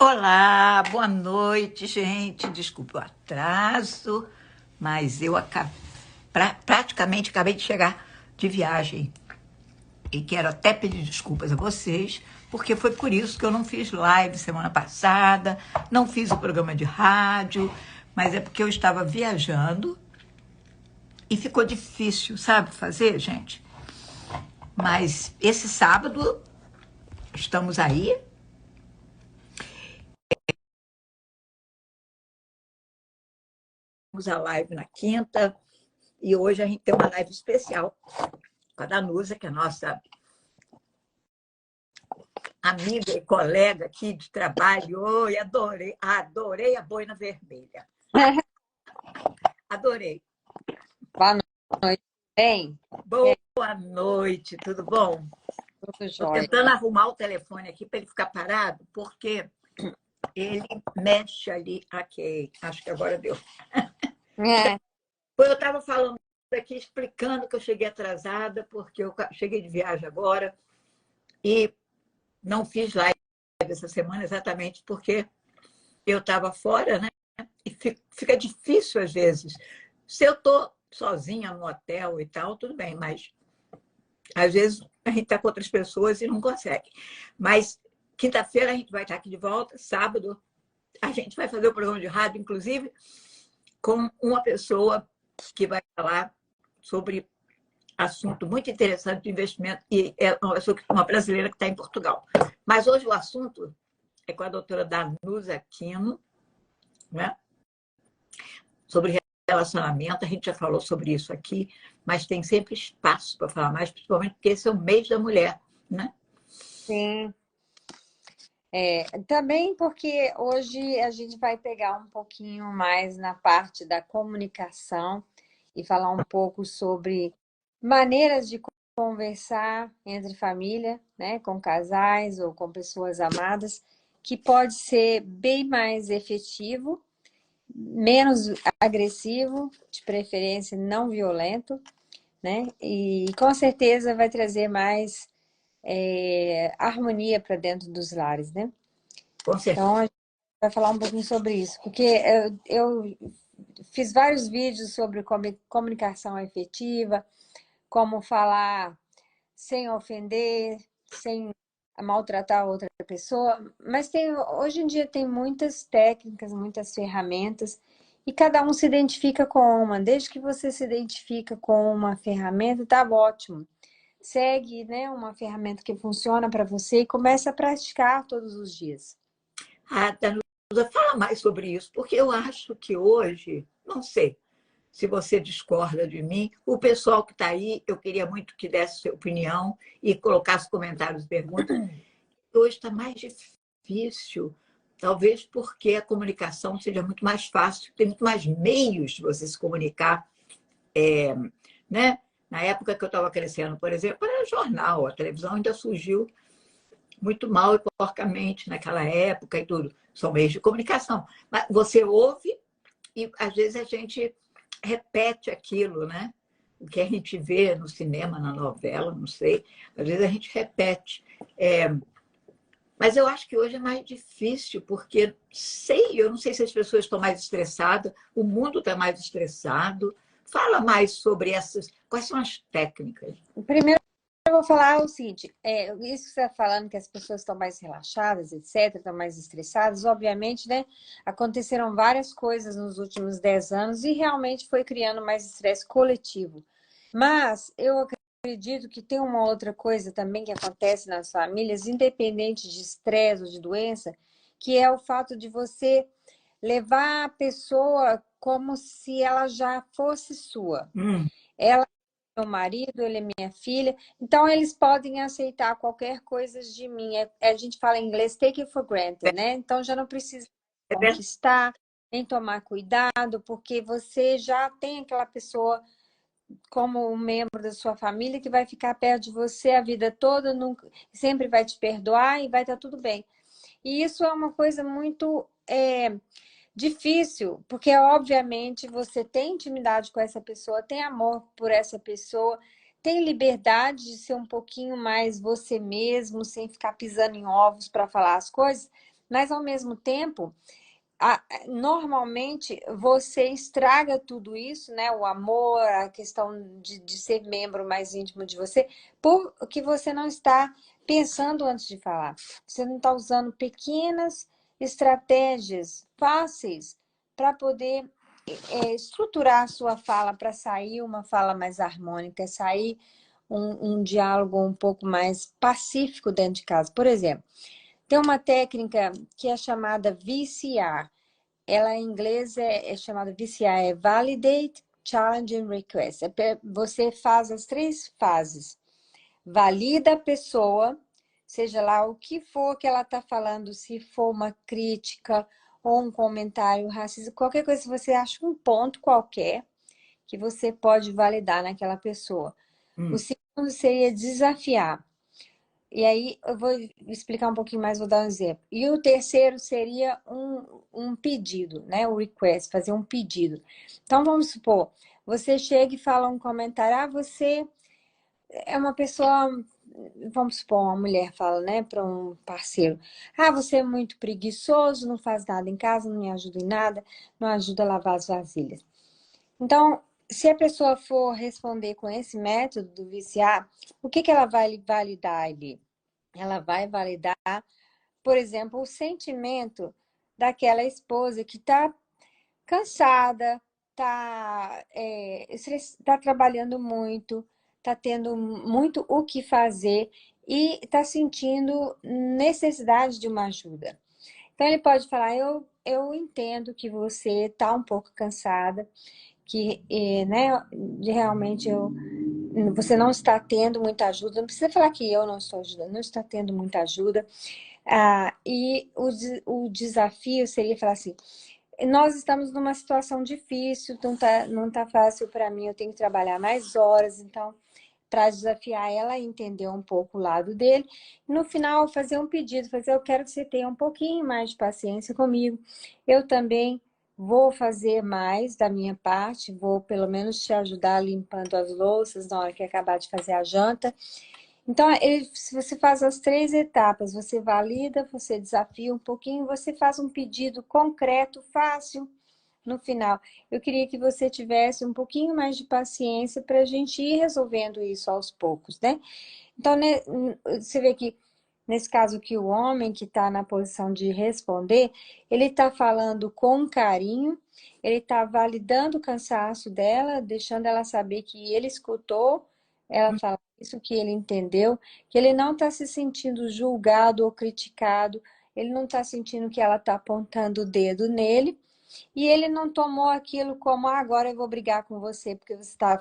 Olá, boa noite, gente. Desculpe o atraso, mas eu praticamente acabei de chegar de viagem e quero até pedir desculpas a vocês, porque foi por isso que eu não fiz live semana passada, não fiz o programa de rádio, mas é porque eu estava viajando e ficou difícil, sabe, fazer, gente? Mas esse sábado estamos aí. Temos a live na quinta e hoje a gente tem uma live especial com a Danusa, que é a nossa amiga e colega aqui de trabalho. Oi, adorei a boina vermelha. Adorei. Boa noite, bem? Boa noite, tudo bom? Tudo Estou jóia. tentando arrumar o telefone aqui para ele ficar parado, porque ele mexe ali. Ok, acho que agora deu. É, Eu estava falando aqui, explicando que eu cheguei atrasada, porque eu cheguei de viagem agora e não fiz live essa semana exatamente porque eu estava fora, né? E fica difícil às vezes. Se eu estou sozinha no hotel e tal, tudo bem, mas às vezes a gente está com outras pessoas e não consegue. Mas quinta-feira a gente vai estar aqui de volta, sábado a gente vai fazer o programa de rádio, inclusive, com uma pessoa que vai falar sobre assunto muito interessante de investimento, e é uma brasileira que está em Portugal. Mas hoje o assunto é com a doutora Danusa Aquino, né? Sobre relacionamento. A gente já falou sobre isso aqui, mas tem sempre espaço para falar mais, principalmente porque esse é o mês da mulher, né? sim. Também porque hoje a gente vai pegar um pouquinho mais na parte da comunicação e falar um pouco sobre maneiras de conversar entre família, né, com casais ou com pessoas amadas, que pode ser bem mais efetivo, menos agressivo, de preferência não violento, né? E com certeza vai trazer mais harmonia para dentro dos lares, né? Com certeza. Então a gente vai falar um pouquinho sobre isso, porque eu fiz vários vídeos sobre comunicação efetiva, como falar sem ofender, sem maltratar outra pessoa, mas hoje em dia tem muitas técnicas, muitas ferramentas, e cada um se identifica com uma. Desde que você se identifica com uma ferramenta, tá ótimo. Segue, né, uma ferramenta que funciona para você e começa a praticar todos os dias. A Danusa fala mais sobre isso, porque eu acho que hoje, não sei se você discorda de mim, o pessoal que está aí, eu queria muito que desse sua opinião e colocasse comentários e perguntas. Hoje está mais difícil, talvez porque a comunicação seja muito mais fácil, tem muito mais meios de você se comunicar, né? Na época que eu estava crescendo, por exemplo, era jornal, a televisão ainda surgiu muito mal e porcamente naquela época e tudo. São meios de comunicação. Mas você ouve e, às vezes, a gente repete aquilo, né? O que a gente vê no cinema, na novela, não sei. Às vezes a gente repete. Mas eu acho que hoje é mais difícil, porque eu não sei se as pessoas estão mais estressadas, o mundo está mais estressado. Fala mais sobre essas. Quais são as técnicas? Primeiro, eu vou falar o seguinte, isso que você está falando, que as pessoas estão mais relaxadas, etc., estão mais estressadas, obviamente, né? Aconteceram várias coisas nos últimos 10 anos e realmente foi criando mais estresse coletivo. Mas eu acredito que tem uma outra coisa também que acontece nas famílias, independente de estresse ou de doença, que é o fato de você levar a pessoa como se ela já fosse sua. Ela é meu marido, ele é minha filha, então eles podem aceitar qualquer coisa de mim. A gente fala em inglês take it for granted, né? Então já não precisa É verdade. conquistar, nem tomar cuidado, porque você já tem aquela pessoa como um membro da sua família que vai ficar perto de você a vida toda, nunca, sempre vai te perdoar e vai estar tudo bem. E isso é uma coisa muito difícil, porque obviamente você tem intimidade com essa pessoa, tem amor por essa pessoa, tem liberdade de ser um pouquinho mais você mesmo, sem ficar pisando em ovos para falar as coisas, mas ao mesmo tempo, normalmente você estraga tudo isso, né? O amor, a questão de ser membro mais íntimo de você, porque você não está pensando antes de falar. Você não está usando pequenas estratégias fáceis para poder estruturar a sua fala, para sair uma fala mais harmônica, sair um diálogo um pouco mais pacífico dentro de casa. Por exemplo, tem uma técnica que é chamada VCR. Ela em inglês é chamada VCR, é Validate, Challenge and Request. Você faz as 3 fases. Valida a pessoa, seja lá o que for que ela está falando, se for uma crítica ou um comentário racista, qualquer coisa, se você acha um ponto qualquer que você pode validar naquela pessoa. O segundo seria desafiar. E aí eu vou explicar um pouquinho mais, vou dar um exemplo. E o terceiro seria um pedido, né? O request, fazer um pedido. Então, vamos supor, você chega e fala um comentário, você é uma pessoa, vamos supor, uma mulher fala, né, para um parceiro, você é muito preguiçoso, não faz nada em casa, não me ajuda em nada, não ajuda a lavar as vasilhas. Então, se a pessoa for responder com esse método do VCA, o que ela vai validar ali? Ela vai validar, por exemplo, o sentimento daquela esposa que está cansada, tá trabalhando muito, está tendo muito o que fazer e está sentindo necessidade de uma ajuda. Então, ele pode falar, eu entendo que você está um pouco cansada, que né, realmente você não está tendo muita ajuda, não precisa falar que eu não estou ajudando, não está tendo muita ajuda. E o desafio seria falar assim, nós estamos numa situação difícil, não tá fácil para mim, eu tenho que trabalhar mais horas, então, para desafiar ela a entender um pouco o lado dele. No final, fazer um pedido, eu quero que você tenha um pouquinho mais de paciência comigo. Eu também vou fazer mais da minha parte, vou pelo menos te ajudar limpando as louças na hora que acabar de fazer a janta. Então, se você faz as 3 etapas, você valida, você desafia um pouquinho, você faz um pedido concreto, fácil, no final. Eu queria que você tivesse um pouquinho mais de paciência para a gente ir resolvendo isso aos poucos, né? Então, né, você vê que, nesse caso que o homem que está na posição de responder, ele está falando com carinho, ele está validando o cansaço dela, deixando ela saber que ele escutou ela falar isso, que ele entendeu, que ele não está se sentindo julgado ou criticado, ele não está sentindo que ela está apontando o dedo nele, e ele não tomou aquilo como, agora eu vou brigar com você, porque você está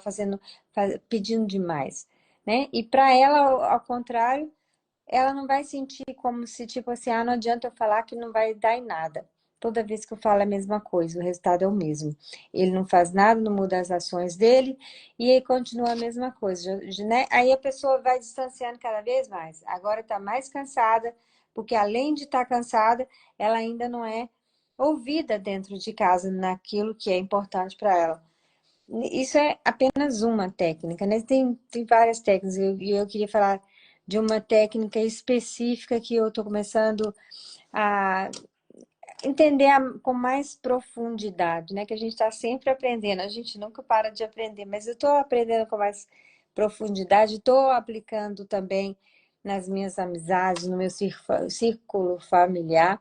pedindo demais, né? E para ela, ao contrário, ela não vai sentir como se, tipo assim, não adianta eu falar que não vai dar em nada. Toda vez que eu falo a mesma coisa, o resultado é o mesmo. Ele não faz nada, não muda as ações dele, e aí continua a mesma coisa, né? Aí a pessoa vai distanciando cada vez mais. Agora está mais cansada, porque além de estar cansada, ela ainda não é ouvida dentro de casa naquilo que é importante para ela. Isso é apenas uma técnica, né? Tem várias técnicas, e eu queria falar de uma técnica específica que eu estou começando a entender com mais profundidade, né? Que a gente está sempre aprendendo, a gente nunca para de aprender, mas eu estou aprendendo com mais profundidade, estou aplicando também nas minhas amizades, no meu círculo familiar,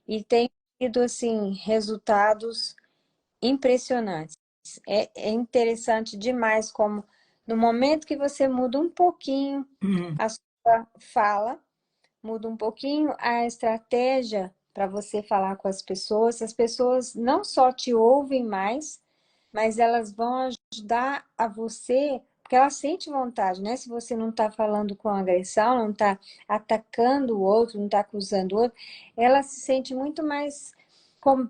e tenho tido, assim, resultados impressionantes. É interessante demais como, no momento que você muda um pouquinho a sua fala, muda um pouquinho a estratégia para você falar com as pessoas não só te ouvem mais, mas elas vão ajudar a você, porque ela sente vontade, né? Se você não está falando com agressão, não está atacando o outro, não está acusando o outro, ela se sente muito mais com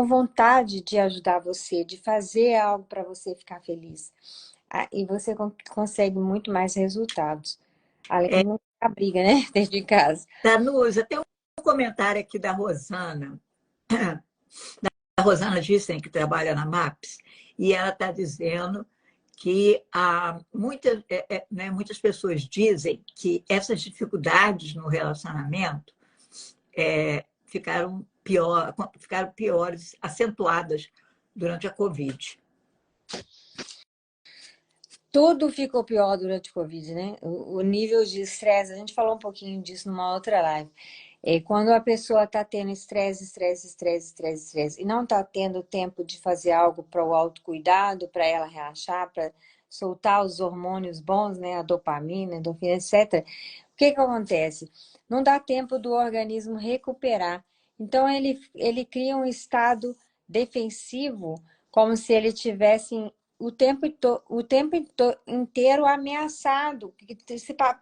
vontade de ajudar você, de fazer algo para você ficar feliz. E você consegue muito mais resultados. Além de não ter briga, né? Dentro de casa. Danusa, tem um comentário aqui da Rosana. A Rosana Gissen, que trabalha na MAPS, e ela está dizendo que muitas pessoas dizem que essas dificuldades no relacionamento ficaram piores, acentuadas durante a Covid. Tudo ficou pior durante o Covid, né? O nível de estresse, a gente falou um pouquinho disso numa outra live. Quando a pessoa está tendo estresse e não está tendo tempo de fazer algo para o autocuidado, para ela relaxar, para soltar os hormônios bons, né? A dopamina, endorfina, etc. O que acontece? Não dá tempo do organismo recuperar. Então, ele cria um estado defensivo, como se ele tivesse o tempo inteiro ameaçado,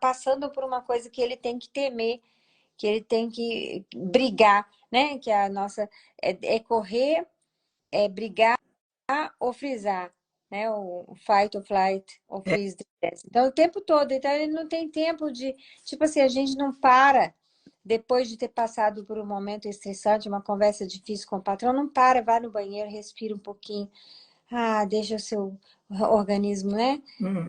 passando por uma coisa que ele tem que temer, que ele tem que brigar, né? Que a nossa correr, brigar ou frisar, né? O fight or flight ou freeze. Então, o tempo todo. Então, ele não tem tempo de... Tipo assim, a gente não para, depois de ter passado por um momento estressante, uma conversa difícil com o patrão, não para, vai no banheiro, respira um pouquinho. Deixa o seu organismo, né?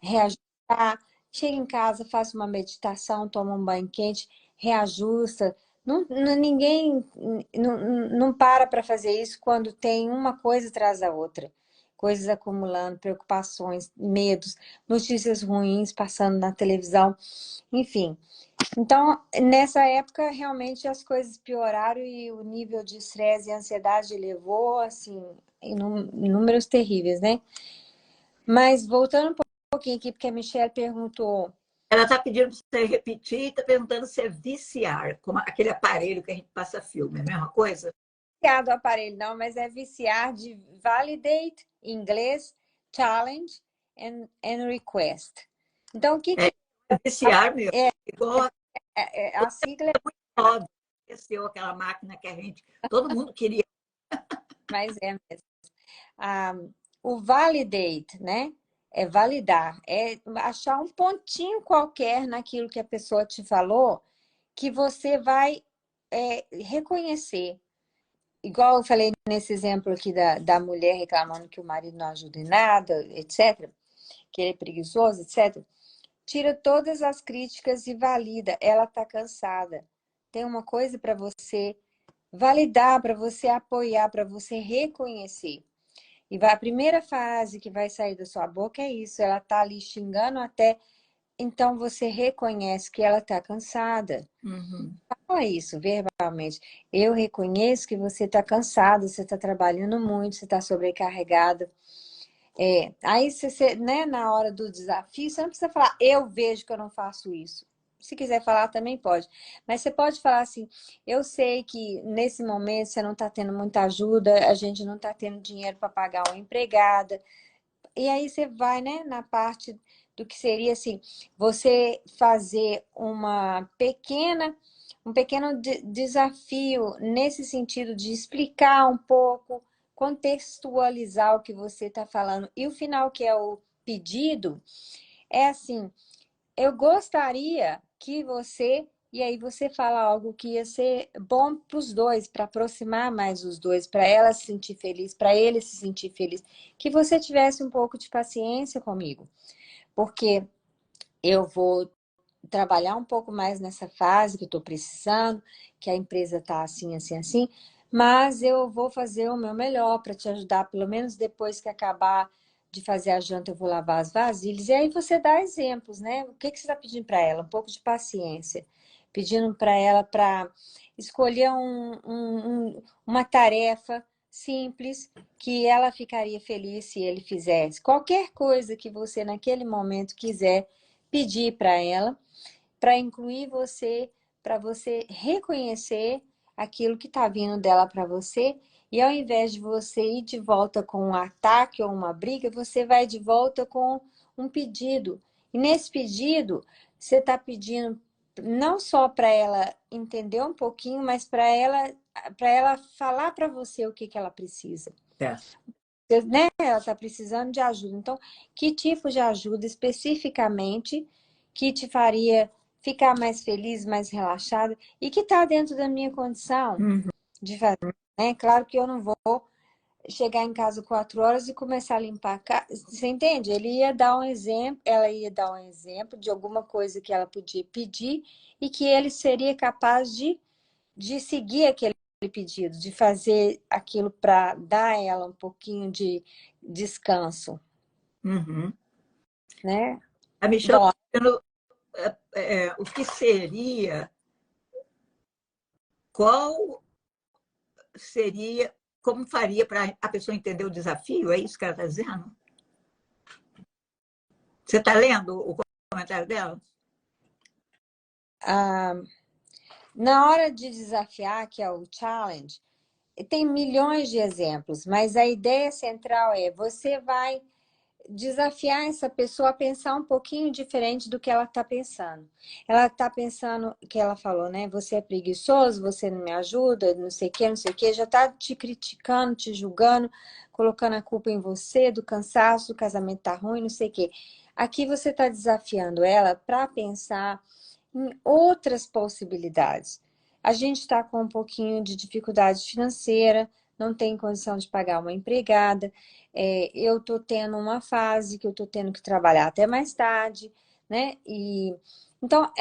Reajustar. Chega em casa, faça uma meditação, toma um banho quente, reajusta. Ninguém não para fazer isso quando tem uma coisa atrás da outra. Coisas acumulando, preocupações, medos, notícias ruins passando na televisão, enfim. Então, nessa época, realmente as coisas pioraram e o nível de estresse e ansiedade elevou, assim, em números terríveis, né? Mas voltando um pouquinho aqui, porque a Michelle perguntou... Ela está pedindo para você repetir e está perguntando se é VCR, como aquele aparelho que a gente passa filme, é a mesma coisa? Viciar do aparelho, não, mas é viciar de validate, em inglês, challenge and request. Então, o que VCR, meu, igual a sigla é muito nova, esqueceu aquela máquina que a gente, todo mundo queria. Mas é mesmo. O validate, né? É validar, é achar um pontinho qualquer naquilo que a pessoa te falou que você vai reconhecer. Igual eu falei nesse exemplo aqui da mulher reclamando que o marido não ajuda em nada, etc., que ele é preguiçoso, etc. Tira todas as críticas e valida. Ela está cansada. Tem uma coisa para você validar, para você apoiar, para você reconhecer. E a primeira frase que vai sair da sua boca é isso. Ela está ali xingando até... Então, você reconhece que ela está cansada. Fala isso verbalmente. Eu reconheço que você está cansado, você está trabalhando muito, você está sobrecarregado. Aí, você, né, na hora do desafio, você não precisa falar, eu vejo que eu não faço isso. Se quiser falar, também pode. Mas você pode falar assim, eu sei que nesse momento você não está tendo muita ajuda, a gente não está tendo dinheiro para pagar uma empregada. E aí você vai, né, na parte do que seria assim, você fazer um pequeno desafio nesse sentido de explicar um pouco, contextualizar o que você está falando. E o final, que é o pedido, é assim, eu gostaria que você... E aí você fala algo que ia ser bom para os dois, para aproximar mais os dois, para ela se sentir feliz, para ele se sentir feliz. Que você tivesse um pouco de paciência comigo. Porque eu vou trabalhar um pouco mais nessa fase que eu estou precisando, que a empresa está assim, assim, assim, mas eu vou fazer o meu melhor para te ajudar, pelo menos depois que acabar de fazer a janta, eu vou lavar as vasilhas. E aí você dá exemplos, né? O que você está pedindo para ela? Um pouco de paciência. Pedindo para ela para escolher uma tarefa simples que ela ficaria feliz se ele fizesse. Qualquer coisa que você, naquele momento, quiser pedir para ela, para incluir você, para você reconhecer aquilo que está vindo dela para você, e ao invés de você ir de volta com um ataque ou uma briga, você vai de volta com um pedido. E nesse pedido, você está pedindo não só para ela entender um pouquinho, mas para ela falar para você o que ela precisa. Né? Ela está precisando de ajuda. Então, que tipo de ajuda especificamente que te faria ficar mais feliz, mais relaxada e que está dentro da minha condição de fazer, né? Claro que eu não vou chegar em casa 4 horas e começar a limpar a casa. Você entende? Ele ia dar um exemplo, ela ia dar um exemplo de alguma coisa que ela podia pedir e que ele seria capaz de de seguir aquele pedido, de fazer aquilo para dar a ela um pouquinho de descanso, Uhum. né? A Michelle Bom, está dizendo o que seria, qual seria, como faria para a pessoa entender o desafio? É isso que ela está dizendo? Você está lendo o comentário dela? ah, na hora de desafiar, que é o challenge, tem milhões de exemplos, mas a ideia central é você vai desafiar essa pessoa a pensar um pouquinho diferente do que ela está pensando. Ela está pensando, que ela falou, né? Você é preguiçoso, você não me ajuda, não sei o que, não sei o que, já está te criticando, te julgando, colocando a culpa em você, do cansaço, do casamento tá ruim, não sei o que. Aqui você está desafiando ela para pensar em outras possibilidades. A gente está com um pouquinho de dificuldade financeira, não tem condição de pagar uma empregada, eu estou tendo uma fase que eu estou tendo que trabalhar até mais tarde, né? Então,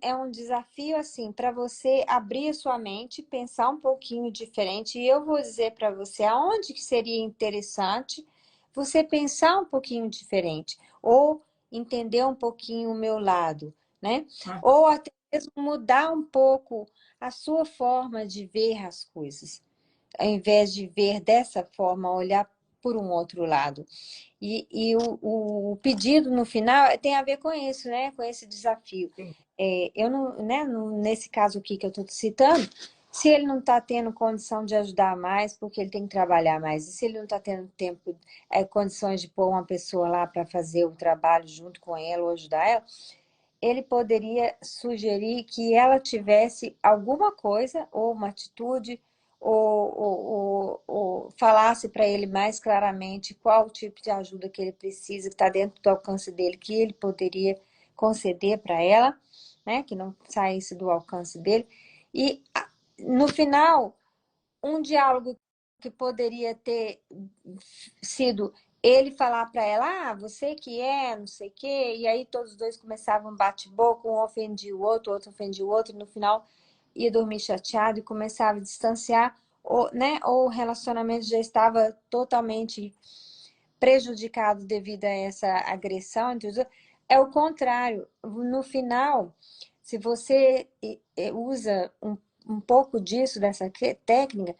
é um desafio, assim, para você abrir a sua mente, pensar um pouquinho diferente. E eu vou dizer para você aonde que seria interessante você pensar um pouquinho diferente, ou entender um pouquinho o meu lado, né? Ah, Ou até mesmo mudar um pouco a sua forma de ver as coisas, ao invés de ver dessa forma, olhar por um outro lado. E o pedido no final tem a ver com isso, né? Com esse desafio. sim. Eu não, né? Nesse caso aqui que eu estou citando, se ele não está tendo condição de ajudar mais, porque ele tem que trabalhar mais, e se ele não está tendo tempo, condições de pôr uma pessoa lá para fazer o trabalho junto com ela ou ajudar ela, ele poderia sugerir que ela tivesse alguma coisa, ou uma atitude, ou falasse para ele mais claramente qual o tipo de ajuda que ele precisa, que está dentro do alcance dele, que ele poderia conceder para ela, né? Que não saísse do alcance dele. E, no final, um diálogo que poderia ter sido ele falar para ela, você que é, não sei o quê, e aí todos os dois começavam um bate-boca, um ofendia o outro ofendia o outro, e no final ia dormir chateado e começava a distanciar, ou, né, ou o relacionamento já estava totalmente prejudicado devido a essa agressão. É o contrário. No final, se você usa um pouco disso, dessa técnica,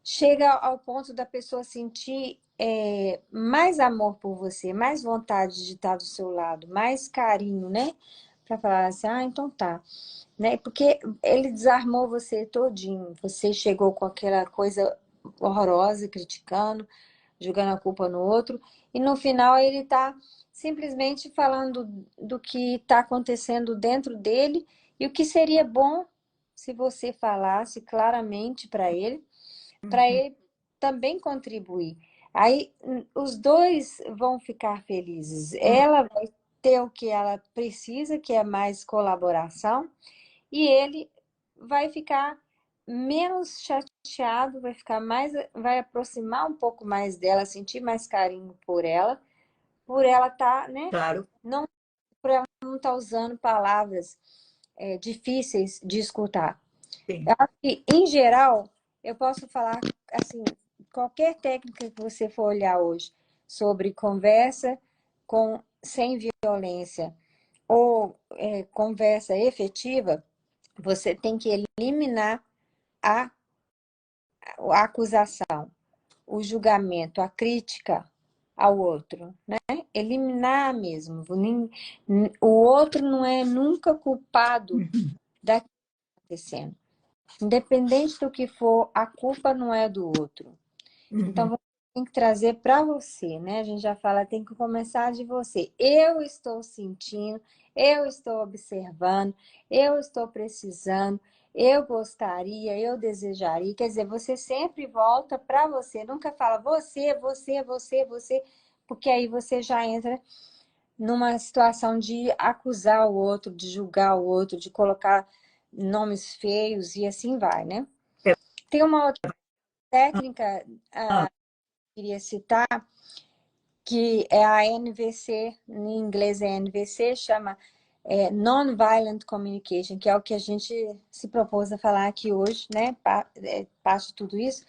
chega ao ponto da pessoa sentir mais amor por você, mais vontade de estar do seu lado, mais carinho, né? Para falar assim, então tá. Né? Porque ele desarmou você todinho. Você chegou com aquela coisa horrorosa, criticando, jogando a culpa no outro, e no final ele está simplesmente falando do que está acontecendo dentro dele e o que seria bom se você falasse claramente para Uhum. ele também contribuir. Aí os dois vão ficar felizes. Uhum. Ela vai ter o que ela precisa, que é mais colaboração, e ele vai ficar menos chateado, vai aproximar um pouco mais dela, sentir mais carinho por ela estar, né? Claro, Não, por ela não estar usando palavras difíceis de escutar. sim. Eu acho que, em geral, eu posso falar assim, qualquer técnica que você for olhar hoje sobre conversa sem violência ou conversa efetiva, você tem que eliminar a, a acusação, o julgamento, a crítica ao outro, né? Eliminar mesmo. O outro não é nunca culpado Uhum. daquilo que está acontecendo. Independente do que for, a culpa não é do outro. Então, Uhum. você tem que trazer para você, né? A gente já fala, tem que começar de você. Eu estou sentindo, eu estou observando, eu estou precisando, eu gostaria, eu desejaria. Quer dizer, você sempre volta para você, nunca fala você, porque aí você já entra numa situação de acusar o outro, de julgar o outro, de colocar nomes feios e assim vai, né? É, Tem uma outra técnica ah, que eu queria citar, que é a NVC, em inglês é NVC, chama Non-violent communication, que é o que a gente se propôs a falar aqui hoje, né? Parte de tudo isso.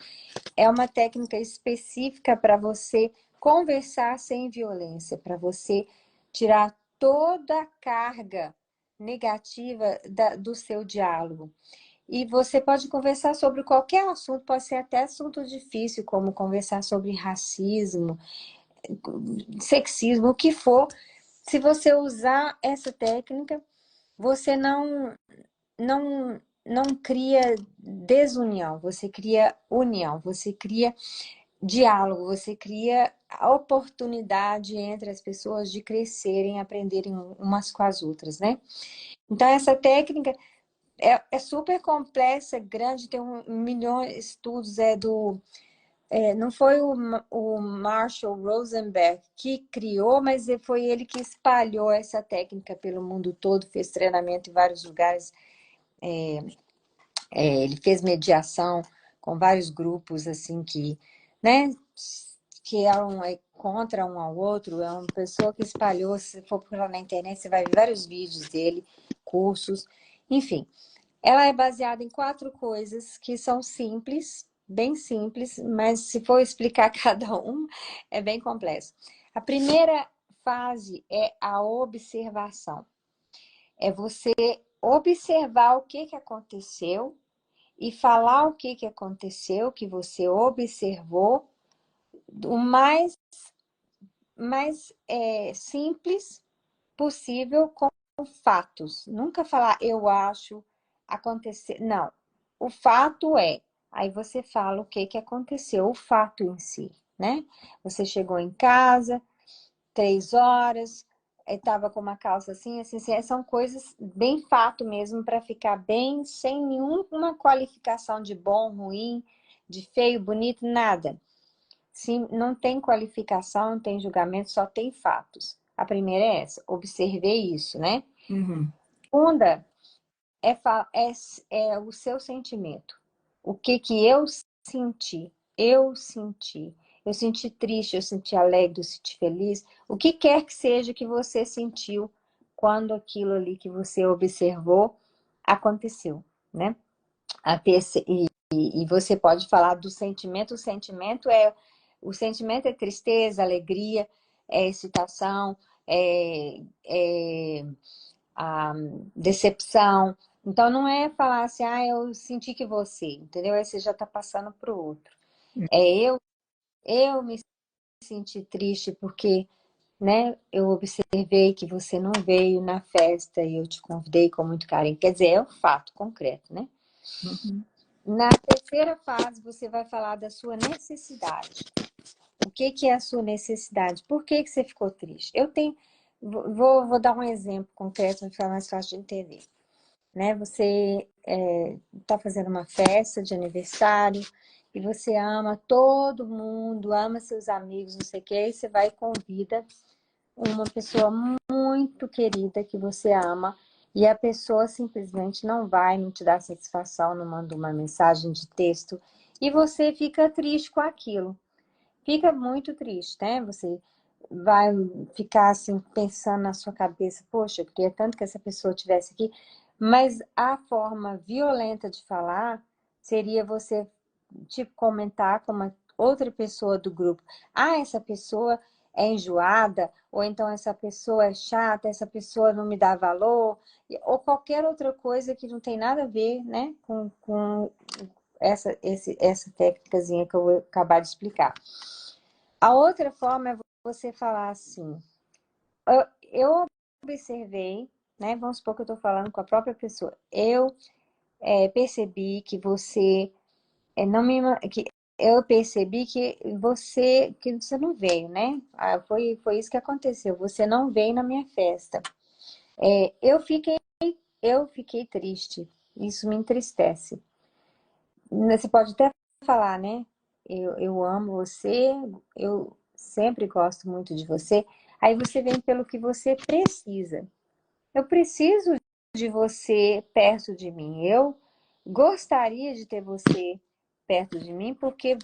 É uma técnica específica para você conversar sem violência, para você tirar toda a carga negativa do seu diálogo. E você pode conversar sobre qualquer assunto, pode ser até assunto difícil, como conversar sobre racismo, sexismo, o que for. Se você usar essa técnica, você não cria desunião, você cria união, você cria diálogo, você cria a oportunidade entre as pessoas de crescerem, aprenderem umas com as outras, né? Então, essa técnica é super complexa, grande, tem milhões de estudos, não foi o Marshall Rosenberg que criou, mas foi ele que espalhou essa técnica pelo mundo todo, fez treinamento em vários lugares, ele fez mediação com vários grupos, assim, né, que eram contra um ao outro. É uma pessoa que espalhou, se for procurar na internet, você vai ver vários vídeos dele, cursos, enfim. Ela é baseada em 4 coisas que são simples, bem simples, mas se for explicar cada um, é bem complexo. A primeira fase é a observação. É você observar o que aconteceu e falar o que aconteceu, que você observou, o mais simples possível, com fatos. Nunca falar eu acho, acontecer. Não. O fato é. Aí você fala o que aconteceu, o fato em si, né? Você chegou em casa, 3 horas, estava com uma calça assim, assim, assim. São coisas bem fato mesmo, para ficar bem, sem nenhuma qualificação de bom, ruim, de feio, bonito, nada. Sim, não tem qualificação, não tem julgamento, só tem fatos. A primeira é essa, observei isso, né? Uhum. Segunda é o seu sentimento. O que eu senti? Eu senti. Eu senti triste, eu senti alegre, eu senti feliz. O que quer que seja que você sentiu quando aquilo ali que você observou aconteceu, né? E você pode falar do sentimento. O sentimento é tristeza, alegria, é excitação, é a decepção. Então, não é falar assim, eu senti que você, entendeu? Aí você já está passando para o outro. Eu me senti triste porque, né, eu observei que você não veio na festa e eu te convidei com muito carinho. Quer dizer, é um fato concreto, né? Uhum. Na terceira fase, você vai falar da sua necessidade. O que é a sua necessidade? Por que você ficou triste? Vou dar um exemplo concreto para ficar mais fácil de entender. Né? Você está fazendo uma festa de aniversário e você ama todo mundo, ama seus amigos, não sei o quê, e você vai e convida uma pessoa muito querida que você ama, e a pessoa simplesmente não te dá satisfação, não manda uma mensagem de texto, e você fica triste com aquilo. Fica muito triste, né? Você vai ficar assim, pensando na sua cabeça, poxa, eu queria tanto que essa pessoa estivesse aqui, mas a forma violenta de falar seria você, tipo, comentar com uma outra pessoa do grupo. Essa pessoa é enjoada, ou então essa pessoa é chata, essa pessoa não me dá valor, ou qualquer outra coisa que não tem nada a ver, né, com essa técnicazinha que eu vou acabar de explicar. A outra forma é você falar assim, eu observei, né, vamos supor que eu estou falando com a própria pessoa, eu percebi que você não me... que eu percebi que você não veio, né? Foi isso que aconteceu. Você não veio na minha festa. Eu fiquei triste. Isso me entristece. Você pode até falar, né? Eu amo você, eu sempre gosto muito de você. Aí você vem pelo que você precisa. Eu preciso de você perto de mim. Eu gostaria de ter você perto de mim, porque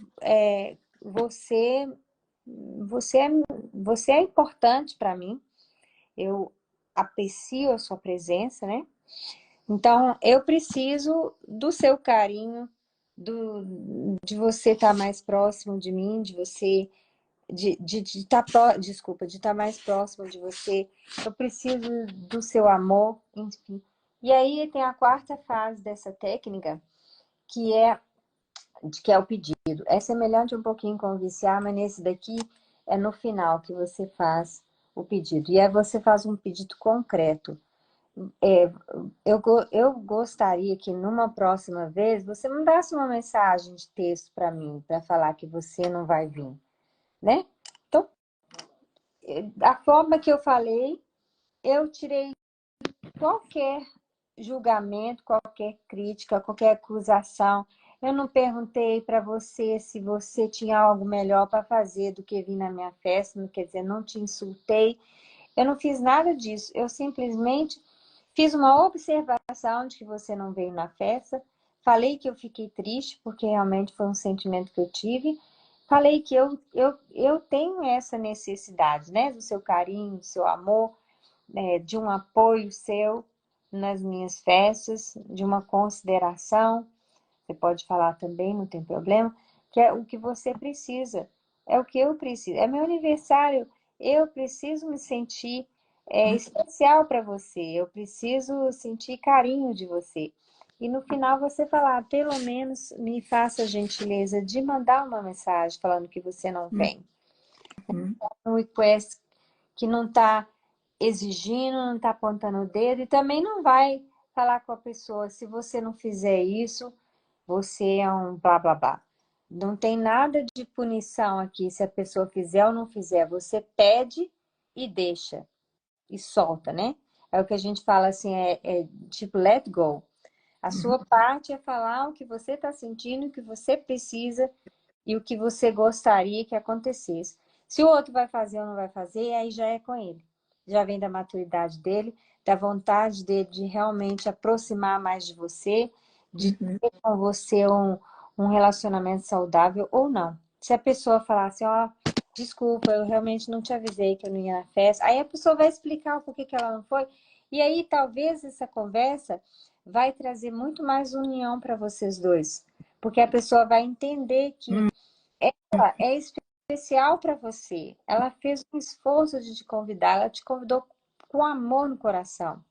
você, você, é, você é importante para mim. Eu aprecio a sua presença, né? Então, eu preciso do seu carinho, de você estar mais próximo de mim, de você, de estar, desculpa, de estar mais próximo de você. Eu preciso do seu amor, enfim. E aí tem a quarta fase dessa técnica, que é o pedido. É semelhante um pouquinho com o viciar, mas nesse daqui é no final que você faz o pedido. E aí você faz um pedido concreto. Eu gostaria que numa próxima vez você mandasse uma mensagem de texto para mim, para falar que você não vai vir, né? Então, a forma que eu falei, eu tirei qualquer julgamento, qualquer crítica, qualquer acusação. Eu não perguntei para você se você tinha algo melhor para fazer do que vir na minha festa, não quer dizer, não te insultei. Eu não fiz nada disso. Eu simplesmente fiz uma observação de que você não veio na festa. Falei que eu fiquei triste, porque realmente foi um sentimento que eu tive. Falei que eu tenho essa necessidade, né? Do seu carinho, do seu amor, de um apoio seu nas minhas festas, de uma consideração. Você pode falar também, não tem problema, que é o que você precisa, é o que eu preciso. É meu aniversário, eu preciso me sentir especial para você, eu preciso sentir carinho de você. E no final você falar, pelo menos me faça a gentileza de mandar uma mensagem falando que você não vem. Um request que não está exigindo, não está apontando o dedo e também não vai falar com a pessoa, se você não fizer isso, você é um blá blá blá. Não tem nada de punição aqui se a pessoa fizer ou não fizer. Você pede e deixa, e solta, né? É o que a gente fala assim, tipo let go. A sua parte é falar o que você está sentindo, o que você precisa e o que você gostaria que acontecesse. Se o outro vai fazer ou não vai fazer, aí já é com ele. Já vem da maturidade dele, da vontade dele de realmente aproximar mais de você, de ter com você um relacionamento saudável ou não. Se a pessoa falar assim, ó, desculpa, eu realmente não te avisei que eu não ia na festa, aí a pessoa vai explicar o porquê que ela não foi, e aí talvez essa conversa vai trazer muito mais união para vocês dois, porque a pessoa vai entender que ela é especial para você. Ela fez um esforço de te convidar, ela te convidou com amor no coração.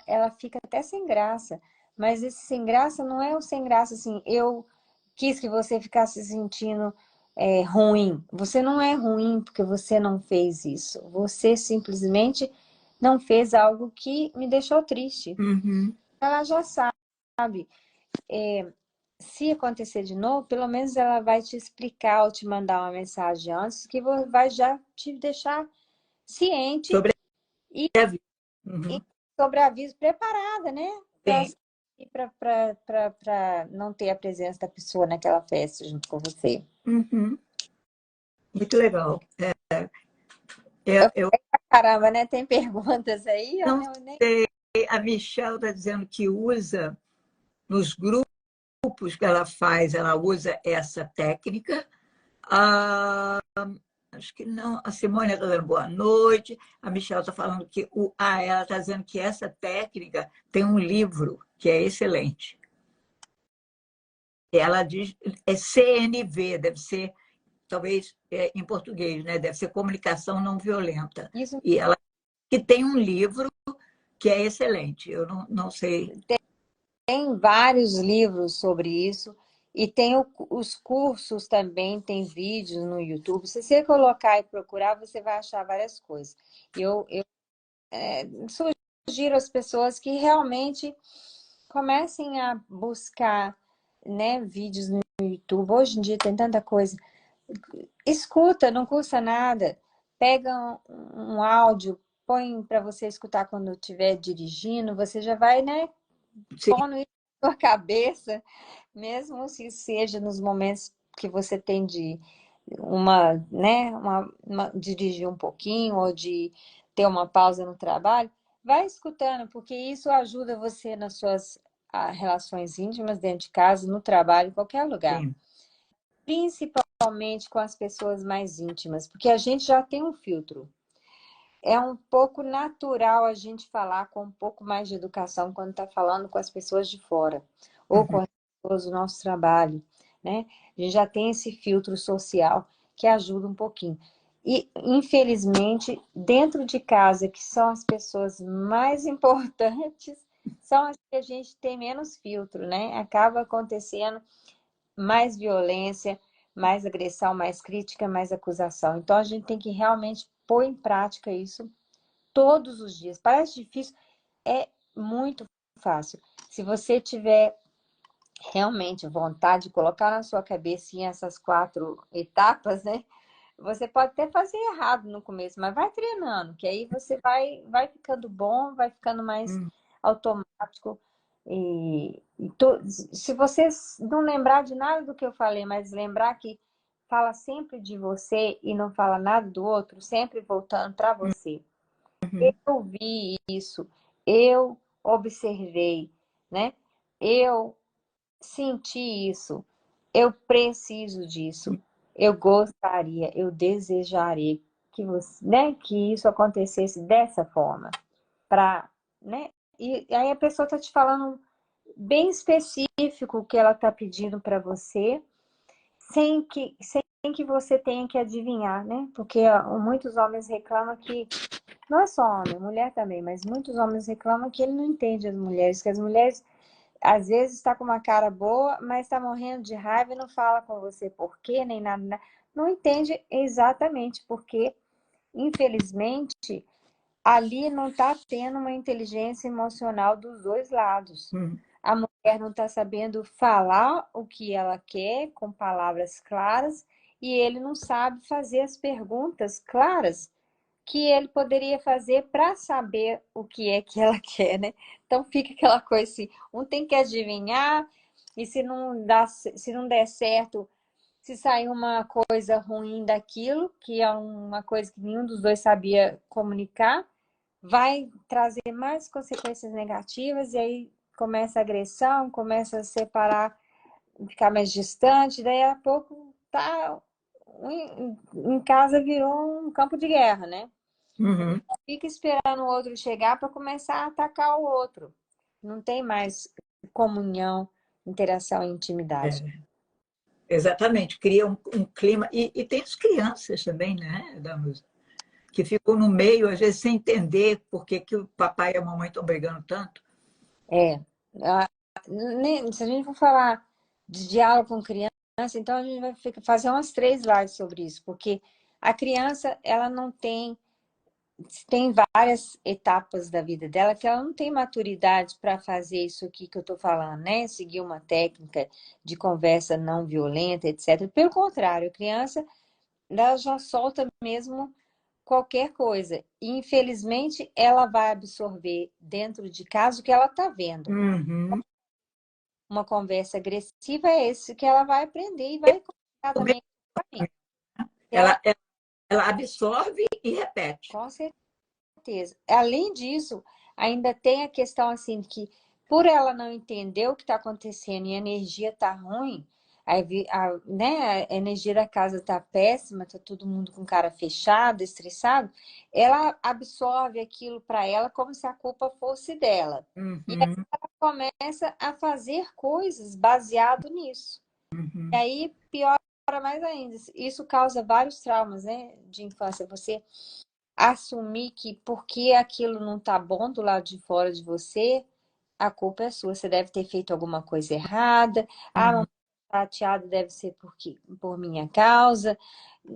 Ela fica até sem graça, mas esse sem graça não é o sem graça assim, eu quis que você ficasse se sentindo ruim. Você não é ruim porque você não fez isso. Você simplesmente não fez algo que me deixou triste. Ela já sabe. Se acontecer de novo, pelo menos ela vai te explicar ou te mandar uma mensagem antes que vai já te deixar ciente Sobre e, a vida. e sobre aviso preparada, né? Sim. Para não ter a presença da pessoa naquela festa junto com você. Muito legal. Eu Caramba, né? Tem perguntas aí? não sei, a Michelle está dizendo que usa nos grupos que ela faz, ela usa essa técnica. Acho que não. A Simone está dando boa noite. A Michelle está falando que ela está dizendo que essa técnica tem um livro que é excelente. Ela diz é CNV, deve ser talvez em português, né? Deve ser comunicação não violenta. Isso. E ela que tem um livro que é excelente. Eu não sei. Tem vários livros sobre isso e tem os cursos também, tem vídeos no YouTube. Se você colocar e procurar, você vai achar várias coisas. Eu sugiro às pessoas que realmente comecem a buscar, né, vídeos no YouTube. Hoje em dia tem tanta coisa. Escuta, não custa nada. Pega um áudio, põe para você escutar quando estiver dirigindo, você já vai, né, Sim. pondo isso na sua cabeça, mesmo se seja nos momentos que você tem de dirigir um pouquinho ou de ter uma pausa no trabalho, vai escutando, porque isso ajuda você nas suas relações íntimas, dentro de casa, no trabalho, em qualquer lugar. Sim. Principalmente com as pessoas mais íntimas, porque a gente já tem um filtro. é um pouco natural a gente falar com um pouco mais de educação quando está falando com as pessoas de fora, ou com Uhum. as pessoas do nosso trabalho, né? A gente já tem esse filtro social que ajuda um pouquinho. E, infelizmente, dentro de casa, que são as pessoas mais importantes, são as que a gente tem menos filtro, né? Acaba acontecendo mais violência, mais agressão, mais crítica, mais acusação. Então, a gente tem que realmente pôr em prática isso todos os dias. Parece difícil, é muito fácil. Se você tiver realmente vontade de colocar na sua cabecinha essas 4 etapas, né? Você pode até fazer errado no começo, mas vai treinando, que aí você vai ficando bom, vai ficando mais Hum. automático. Se você não lembrar de nada do que eu falei, mas lembrar que fala sempre de você e não fala nada do outro, sempre voltando para você. Uhum. Eu vi isso, eu observei, né? Eu senti isso, eu preciso disso, eu gostaria, eu desejaria que você, né, que isso acontecesse dessa forma, para, né? E aí a pessoa está te falando bem específico o que ela está pedindo para você, sem que você tenha que adivinhar, né? Porque muitos homens reclamam que não é só homem, mulher também, mas muitos homens reclamam que ele não entende as mulheres, que as mulheres às vezes está com uma cara boa, mas está morrendo de raiva e não fala com você por quê, nem nada. Não entende exatamente porque, infelizmente, ali não está tendo uma inteligência emocional dos dois lados. Hum. A mulher não está sabendo falar o que ela quer com palavras claras e ele não sabe fazer as perguntas claras que ele poderia fazer para saber o que é que ela quer, né? Então fica aquela coisa assim, um tem que adivinhar e se não der certo, se sair uma coisa ruim daquilo, que é uma coisa que nenhum dos dois sabia comunicar, vai trazer mais consequências negativas e aí começa a agressão, começa a separar, ficar mais distante, daí a pouco tá em casa virou um campo de guerra, né? Uhum. Fica esperando o outro chegar para começar a atacar o outro. Não tem mais comunhão, interação e intimidade. É, exatamente, cria um clima. E tem as crianças também, né, Danusa? Que ficam no meio, às vezes, sem entender por que, que o papai e a mamãe estão brigando tanto. É. Se a gente for falar de diálogo com criança, então a gente vai fazer umas 3 lives sobre isso, porque a criança, ela não tem várias etapas da vida dela que ela não tem maturidade para fazer isso aqui que eu estou falando, né? Seguir uma técnica de conversa não violenta, etc. Pelo contrário, a criança ela já solta mesmo qualquer coisa. E, infelizmente, ela vai absorver dentro de casa o que ela está vendo. Uhum. Uma conversa agressiva é esse que ela vai aprender e vai comunicar Sobre- também com a mim. Ela, Ela, ela absorve e repete. com certeza. Além disso, ainda tem a questão assim que por ela não entender o que está acontecendo e a energia está ruim, né, a energia da casa está péssima, está todo mundo com cara fechada, estressado, ela absorve aquilo para ela como se a culpa fosse dela. E aí Uhum. ela começa a fazer coisas baseado nisso. E Uhum. aí piora mais ainda. Isso causa vários traumas, né, de infância. Você assumir que porque aquilo não tá bom do lado de fora de você, a culpa é sua. Você deve ter feito alguma coisa errada. Ah, Uhum. mamãe tá chateada deve ser por minha causa.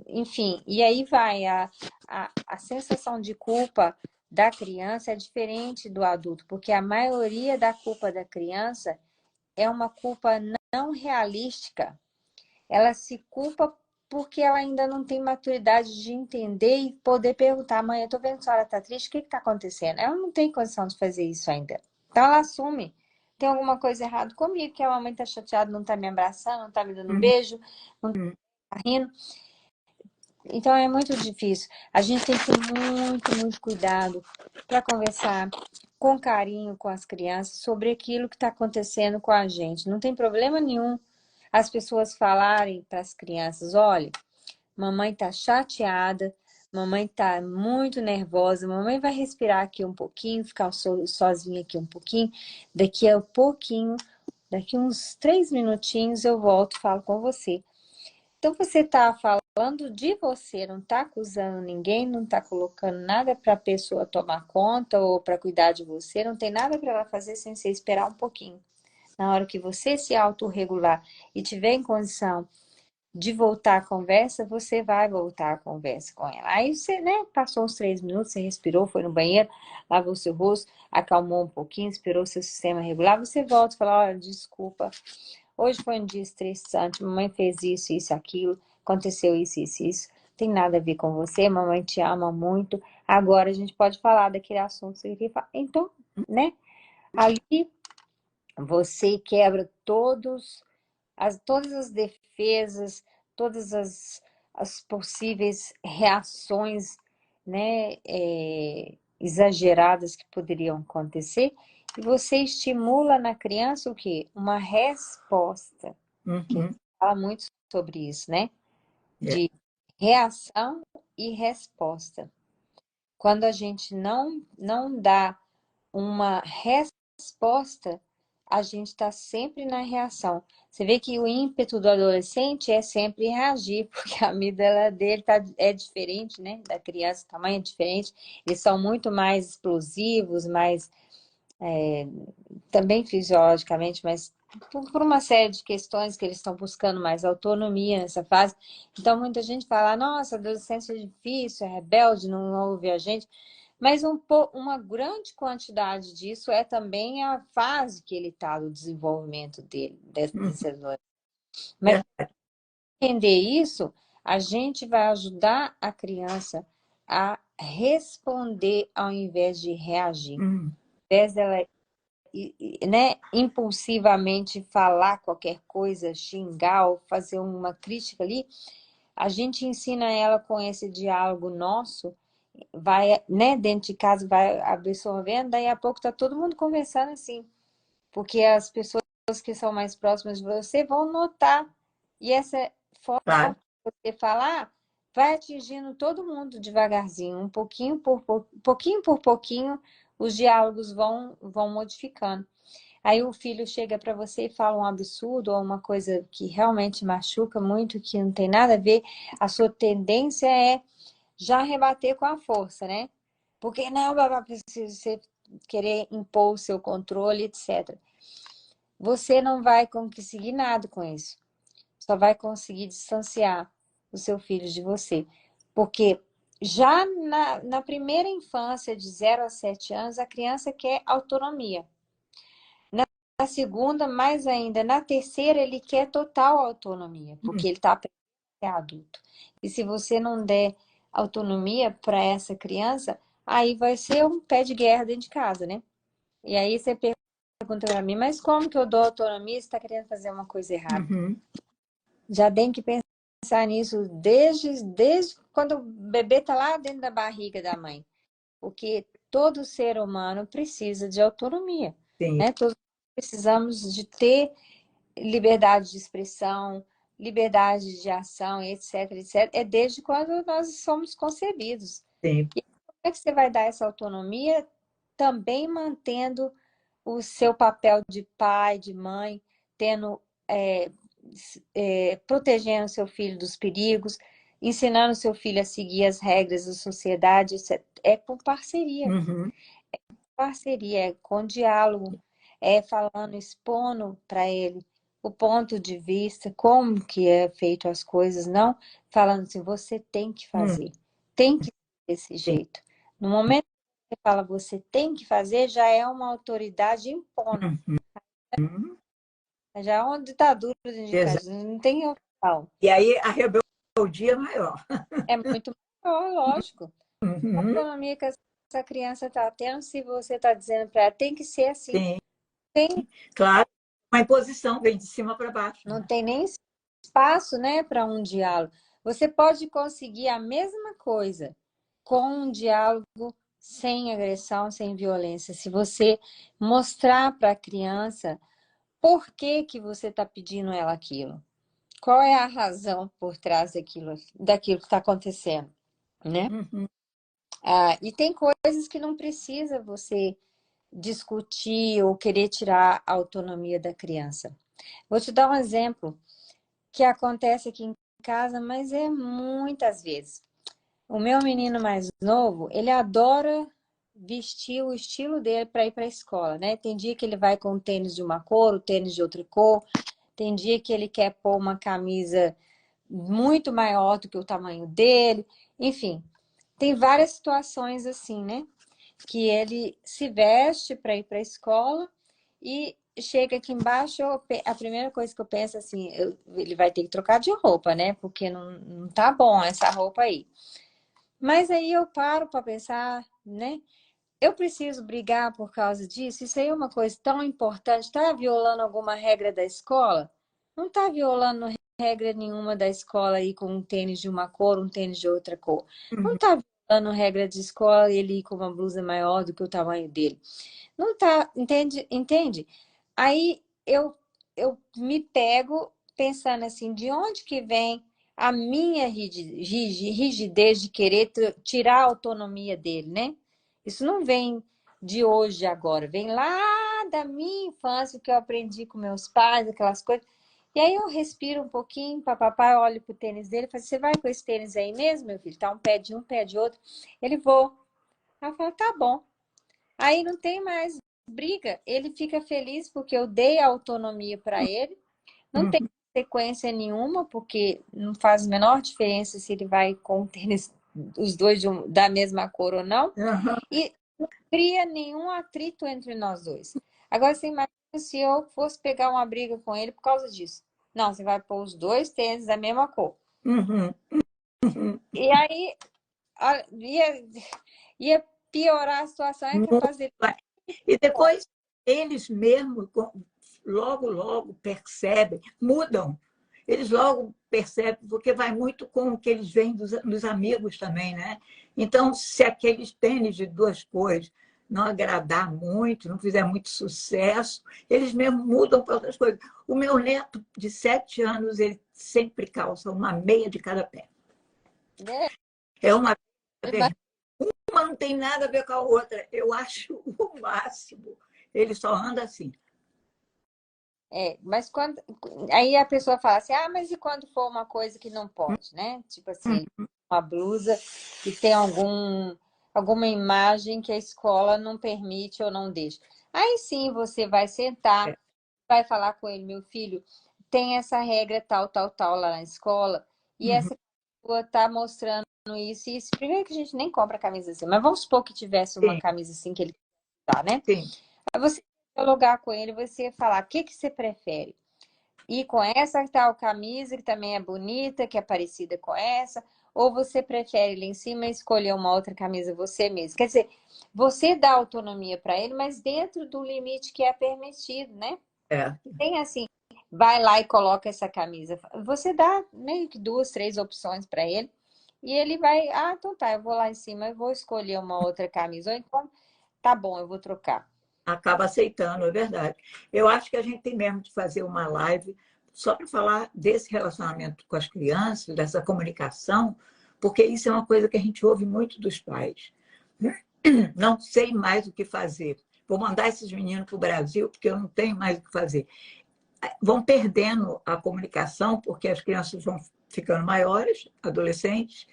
Enfim, e aí vai. A sensação de culpa da criança é diferente do adulto, porque a maioria da culpa da criança é uma culpa não realística. Ela se culpa porque ela ainda não tem maturidade de entender e poder perguntar: mãe, eu tô vendo que a senhora tá triste, o que que tá acontecendo? Ela não tem condição de fazer isso ainda. Então ela assume. Tem alguma coisa errada comigo, que a mamãe tá chateada, não tá me abraçando, não tá me dando um beijo, não Uhum. tá rindo. Então é muito difícil. A gente tem que ter muito, muito cuidado para conversar com carinho com as crianças sobre aquilo que está acontecendo com a gente. Não tem problema nenhum as pessoas falarem para as crianças: olha, mamãe está chateada, Mamãe tá muito nervosa, mamãe vai respirar aqui um pouquinho, ficar sozinha aqui um pouquinho. Daqui a pouquinho, daqui uns 3 minutinhos eu volto e falo com você. Então você está falando de você, não está acusando ninguém, não está colocando nada para a pessoa tomar conta ou para cuidar de você, não tem nada para ela fazer sem você esperar um pouquinho. Na hora que você se autorregular e tiver em condição de voltar a conversa, você vai voltar a conversa com ela. Aí você, né, passou uns 3 minutos, você respirou, foi no banheiro, lavou seu rosto, acalmou um pouquinho, esperou seu sistema regular, você volta e fala, olha, desculpa, hoje foi um dia estressante, mamãe fez isso, isso, aquilo, aconteceu isso, isso, isso, tem nada a ver com você, mamãe te ama muito, agora a gente pode falar daquele assunto que você queria falar. Então, né, ali você quebra todas as defesas, todas as possíveis reações, né, exageradas que poderiam acontecer, e você estimula na criança o quê? Uma resposta, que a Uhum. gente fala muito sobre isso, né? É. De reação e resposta. Quando a gente não dá uma resposta, a gente está sempre na reação. Você vê que o ímpeto do adolescente é sempre reagir, porque a amígdala dele é diferente, né? Da criança, o tamanho é diferente. Eles são muito mais explosivos, mais também fisiologicamente, mas por uma série de questões que eles estão buscando mais autonomia nessa fase. Então, muita gente fala, nossa, a adolescência é difícil, é rebelde, não ouve a gente. Mas uma grande quantidade disso é também a fase que ele está do desenvolvimento dele, Uhum. desse adolescente. Mas Verdade. entender isso, a gente vai ajudar a criança a responder ao invés de reagir. Uhum. Ao invés dela, né, impulsivamente falar qualquer coisa, xingar ou fazer uma crítica ali, a gente ensina ela com esse diálogo nosso, vai, né, dentro de casa, vai absorvendo, daí a pouco tá todo mundo conversando assim, porque as pessoas que são mais próximas de você vão notar, e essa forma Claro. de você falar vai atingindo todo mundo devagarzinho, pouquinho por pouquinho, os diálogos vão modificando. Aí o filho chega para você e fala um absurdo ou uma coisa que realmente machuca muito, que não tem nada a ver, a sua tendência é já rebater com a força, né? Porque não, babá, precisa você querer impor o seu controle, etc. Você não vai conseguir nada com isso. Só vai conseguir distanciar o seu filho de você. Porque já na primeira infância, de 0 a 7 anos, a criança quer autonomia. Na segunda, mais ainda, na terceira, ele quer total autonomia, Uhum. porque ele está aprendendo a ser adulto. E se você não der autonomia para essa criança, aí vai ser um pé de guerra dentro de casa, né? E aí você pergunta para mim, mas como que eu dou autonomia se está querendo fazer uma coisa errada? Uhum. Já tem que pensar nisso desde quando o bebê está lá dentro da barriga da mãe. Porque todo ser humano precisa de autonomia, Sim. né? Todos precisamos de ter liberdade de expressão, liberdade de ação, etc, etc. É desde quando nós somos concebidos. Sim. E como é que você vai dar essa autonomia também mantendo o seu papel de pai, de mãe, tendo, protegendo seu filho dos perigos, ensinando seu filho a seguir as regras da sociedade, etc. É com parceria. Uhum. Parceria, é com diálogo, é falando, expondo para ele o ponto de vista, como que é feito as coisas, não falando assim, você tem que Uhum. fazer, tem que ser desse Sim. jeito. No momento que você fala, você tem que fazer, já é uma autoridade impondo, Uhum. já é uma ditadura dentro de Exato. casa, não tem opção. E aí a rebeldia é maior. É muito maior, lógico. A Uhum. autonomia que essa criança está tendo, se você está dizendo para ela, tem que ser assim, Sim. tem. Claro. Uma imposição vem de cima para baixo, Não né? tem nem espaço, né, para um diálogo. Você pode conseguir a mesma coisa com um diálogo sem agressão, sem violência. Se você mostrar para a criança por que que você está pedindo ela aquilo. Qual é a razão por trás daquilo que está acontecendo? né? Uhum. E tem coisas que não precisa você discutir ou querer tirar a autonomia da criança. Vou te dar um exemplo que acontece aqui em casa, mas é muitas vezes. O meu menino mais novo, ele adora vestir o estilo dele para ir para a escola, né? Tem dia que ele vai com tênis de uma cor, o tênis de outra cor. Tem dia que ele quer pôr uma camisa muito maior do que o tamanho dele. Enfim, tem várias situações assim, né? Que ele se veste para ir para a escola e chega aqui embaixo, a primeira coisa que eu penso assim, ele vai ter que trocar de roupa, né? Porque não tá bom essa roupa aí. Mas aí eu paro para pensar, né? Eu preciso brigar por causa disso? Isso aí é uma coisa tão importante. Está violando alguma regra da escola? Não está violando regra nenhuma da escola aí com um tênis de uma cor, um tênis de outra cor. Não Uhum. está violando regra de escola ele ir com uma blusa maior do que o tamanho dele. Não está, entende? Entende? Aí eu me pego pensando assim, de onde que vem a minha rigidez de querer tirar a autonomia dele, né? Isso não vem de hoje agora, vem lá da minha infância, que eu aprendi com meus pais, aquelas coisas. E aí eu respiro um pouquinho, papapá, olho pro tênis dele e falo, você vai com esse tênis aí mesmo, meu filho? Tá um pé de um, pé de outro. Ele vou. Aí eu falo, tá bom. Aí não tem mais briga. Ele fica feliz porque eu dei a autonomia para ele. Não tem Uhum. sequência nenhuma, porque não faz a menor diferença se ele vai com o tênis, os dois da mesma cor ou não. Uhum. E não cria nenhum atrito entre nós dois. Agora, você imagina se eu fosse pegar uma briga com ele por causa disso. Não, você vai pôr os dois tênis da mesma cor. Uhum. Uhum. E aí ia piorar a situação, é Muito capaz dele. vai. E depois eles mesmos, logo, logo percebem, mudam. Eles logo percebem, porque vai muito com o que eles veem dos amigos também, né? Então, se aqueles tênis de duas cores não agradar muito, não fizer muito sucesso, eles mesmos mudam para outras coisas. O meu neto, de 7 anos, ele sempre calça uma meia de cada pé. Né? É uma uma não tem nada a ver com a outra. Eu acho o máximo. Ele só anda assim. Mas quando. Aí a pessoa fala assim: ah, mas e quando for uma coisa que não pode, né? Tipo assim, uma blusa que tem alguma imagem que a escola não permite ou não deixa. Aí sim você vai sentar, vai falar com ele, meu filho, tem essa regra tal, tal, tal lá na escola, e Uhum. essa pessoa tá mostrando isso e isso. Primeiro que a gente nem compra camisa assim, mas vamos supor que tivesse uma Sim, camisa assim que ele tá, né? sim. Aí você dialogar com ele, você falar, o que que você prefere? Ir com essa tal camisa, que também é bonita, que é parecida com essa, ou você prefere ir lá em cima e escolher uma outra camisa você mesmo? Quer dizer, você dá autonomia para ele, mas dentro do limite que é permitido, né? É. Tem assim, vai lá e coloca essa camisa. Você dá meio que duas, três opções para ele, e ele vai, então tá, eu vou lá em cima e vou escolher uma outra camisa, ou então, tá bom, eu vou trocar. Acaba aceitando, é verdade. Eu acho que a gente tem mesmo de fazer uma live só para falar desse relacionamento com as crianças, dessa comunicação, porque isso é uma coisa que a gente ouve muito dos pais. Não sei mais o que fazer. Vou mandar esses meninos para o Brasil, porque eu não tenho mais o que fazer. Vão perdendo a comunicação, porque as crianças vão ficando maiores, adolescentes,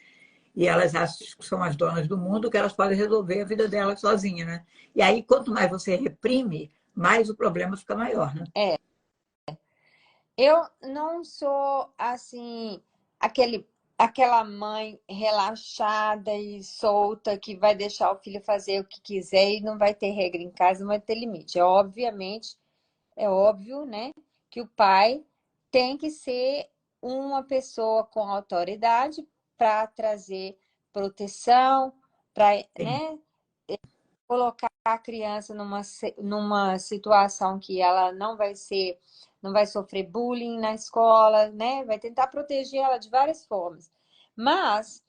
e elas acham que são as donas do mundo, que elas podem resolver a vida delas sozinhas, né? E aí, quanto mais você reprime, mais o problema fica maior, né? É, eu não sou assim, aquela mãe relaxada e solta que vai deixar o filho fazer o que quiser e não vai ter regra em casa, não vai ter limite. É óbvio, né, que o pai tem que ser uma pessoa com autoridade para trazer proteção, para, Sim. né, colocar a criança numa situação que ela não vai sofrer bullying na escola, né? Vai tentar proteger ela de várias formas. Mas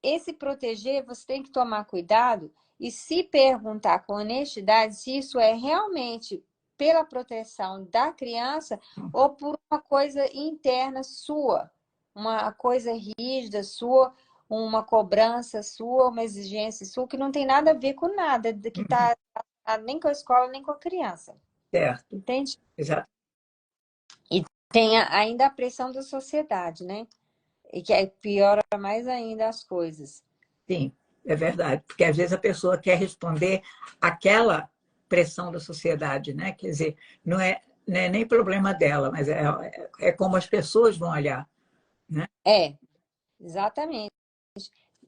esse proteger, você tem que tomar cuidado e se perguntar com honestidade se isso é realmente pela proteção da criança ou por uma coisa interna sua, uma coisa rígida sua, uma cobrança sua, uma exigência sua, que não tem nada a ver com nada, que está nem com a escola, nem com a criança. Certo, Entende? exato. E tem ainda a pressão da sociedade, né? E que aí piora mais ainda as coisas. Sim, é verdade. Porque às vezes a pessoa quer responder àquela pressão da sociedade, né? Quer dizer, não é nem problema dela, mas é como as pessoas vão olhar, né? É, exatamente.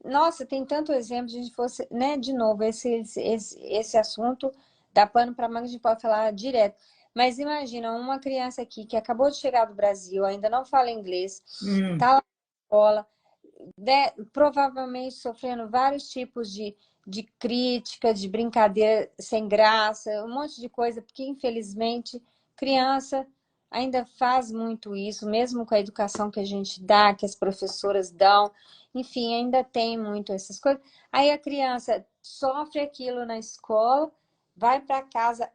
Nossa, tem tanto exemplo, se a gente fosse, né, de novo, esse assunto dá pano para manga, a gente pode falar direto. Mas imagina, uma criança aqui que acabou de chegar do Brasil, ainda não fala inglês, está lá na escola, né, provavelmente sofrendo vários tipos de crítica, de brincadeira sem graça, um monte de coisa, porque infelizmente criança ainda faz muito isso, mesmo com a educação que a gente dá, que as professoras dão, enfim, ainda tem muito essas coisas. Aí a criança sofre aquilo na escola, vai para casa,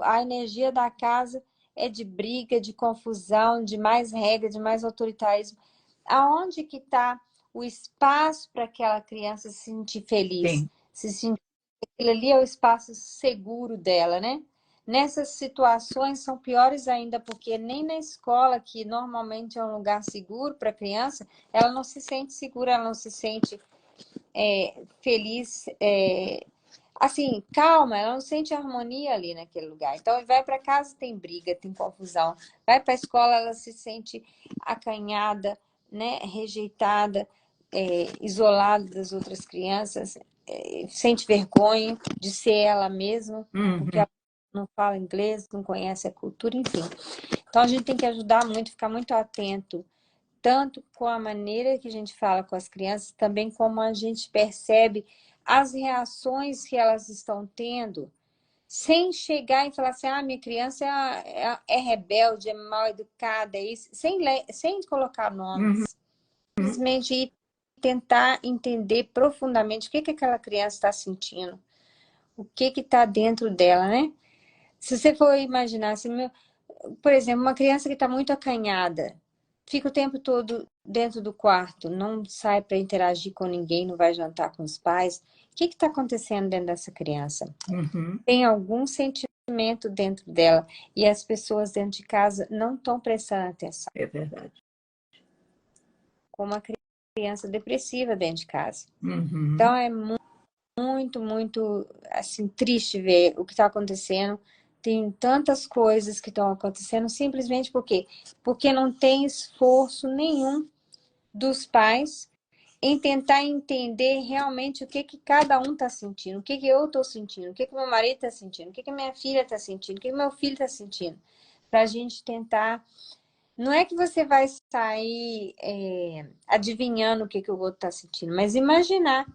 a energia da casa é de briga, de confusão, de mais regra, de mais autoritarismo. Aonde que está o espaço para aquela criança se sentir feliz? Sim. Se sentir que aquilo ali é o espaço seguro dela, né? Nessas situações são piores ainda, porque nem na escola, que normalmente é um lugar seguro para a criança, ela não se sente segura, ela não se sente feliz, assim, calma, ela não sente harmonia ali naquele lugar. Então, vai para casa, tem briga, tem confusão. Vai para a escola, ela se sente acanhada, né, rejeitada, isolada das outras crianças, sente vergonha de ser ela mesma, porque ela não fala inglês, não conhece a cultura, enfim. Então, a gente tem que ajudar muito, ficar muito atento, tanto com a maneira que a gente fala com as crianças, também como a gente percebe as reações que elas estão tendo, sem chegar e falar assim, minha criança é rebelde, é mal educada, é isso, sem colocar nomes. Simplesmente ir tentar entender profundamente o que aquela criança está sentindo, o que está dentro dela, né? Se você for imaginar, assim, por exemplo, uma criança que está muito acanhada, fica o tempo todo dentro do quarto, não sai para interagir com ninguém, não vai jantar com os pais. O que está acontecendo dentro dessa criança? Tem algum sentimento dentro dela e as pessoas dentro de casa não estão prestando atenção. É verdade. Como uma criança depressiva dentro de casa. Então é muito, muito assim, triste ver o que está acontecendo. Tem tantas coisas que estão acontecendo simplesmente porque não tem esforço nenhum dos pais em tentar entender realmente o que cada um está sentindo, o que eu estou sentindo, o que meu marido está sentindo, o que minha filha está sentindo, o que meu filho está sentindo. Para a gente tentar... Não é que você vai sair adivinhando o que o outro está sentindo, mas imaginar.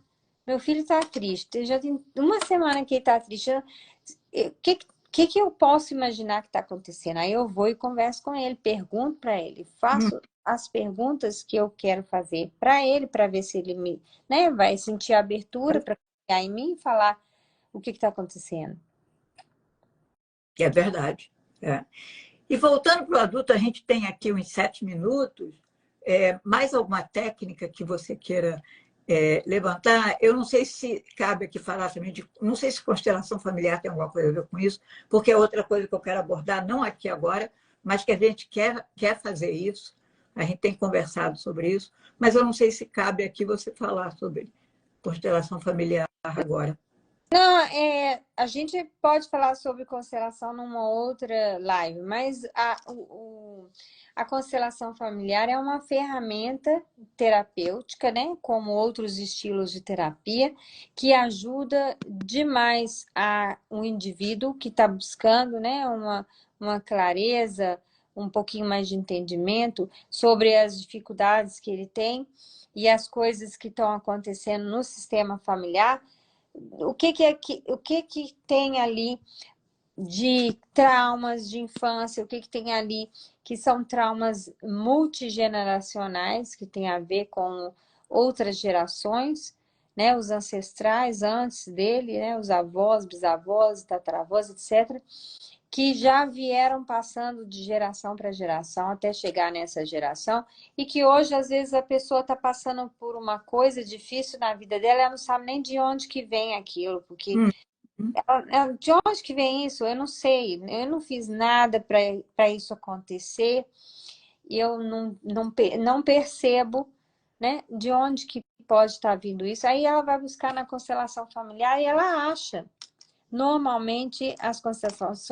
Meu filho está triste, já tem uma semana que ele está triste. O que eu posso imaginar que está acontecendo? Aí eu vou e converso com ele, pergunto para ele, faço as perguntas que eu quero fazer para ele, para ver se ele vai sentir a abertura para confiar em mim e falar o que está acontecendo. É verdade. É. E voltando para o adulto, a gente tem aqui uns 7 minutos. Mais alguma técnica que você queira levantar? Eu não sei se cabe aqui falar também de... Não sei se constelação familiar tem alguma coisa a ver com isso, porque é outra coisa que eu quero abordar, não aqui agora, mas que a gente quer fazer isso. A gente tem conversado sobre isso, mas eu não sei se cabe aqui você falar sobre constelação familiar agora. Não, a gente pode falar sobre constelação numa outra live, mas a constelação familiar é uma ferramenta terapêutica, né? Como outros estilos de terapia, que ajuda demais um indivíduo que está buscando, né, uma clareza, um pouquinho mais de entendimento sobre as dificuldades que ele tem e as coisas que estão acontecendo no sistema familiar. O que tem ali de traumas de infância, o que tem ali que são traumas multigeneracionais, que tem a ver com outras gerações, né? Os ancestrais antes dele, né? Os avós, bisavós, tataravós, etc. que já vieram passando de geração para geração até chegar nessa geração e que hoje, às vezes, a pessoa está passando por uma coisa difícil na vida dela, ela não sabe nem de onde que vem aquilo, porque Hum. de onde que vem isso? Eu não sei, eu não fiz nada para isso acontecer e eu não percebo, né, de onde que pode estar vindo isso. Aí ela vai buscar na constelação familiar e ela acha. Normalmente, as constelações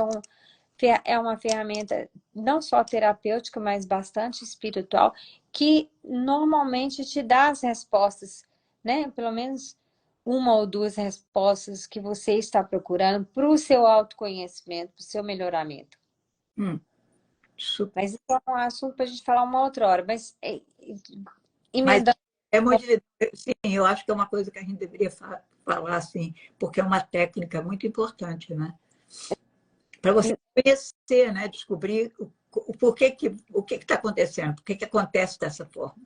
é uma ferramenta não só terapêutica, mas bastante espiritual, que normalmente te dá as respostas, né? Pelo menos uma ou duas respostas que você está procurando para o seu autoconhecimento, para o seu melhoramento. Hum. Super. Mas isso é um assunto para a gente falar uma outra hora. Mas Mas emendando. é muito, sim, eu acho que é uma coisa que a gente deveria falar assim, porque é uma técnica muito importante, né? Para você conhecer, né? Descobrir o porquê o que está acontecendo, por que acontece dessa forma.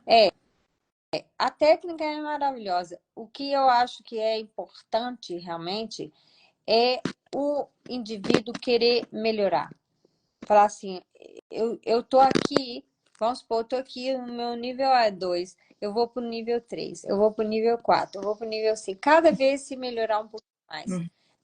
A técnica é maravilhosa. O que eu acho que é importante realmente é o indivíduo querer melhorar. Falar assim, eu tô aqui, vamos supor, eu tô aqui, o meu nível é 2, eu vou pro nível 3, eu vou pro nível 4, eu vou pro nível 5, cada vez se melhorar um pouco mais,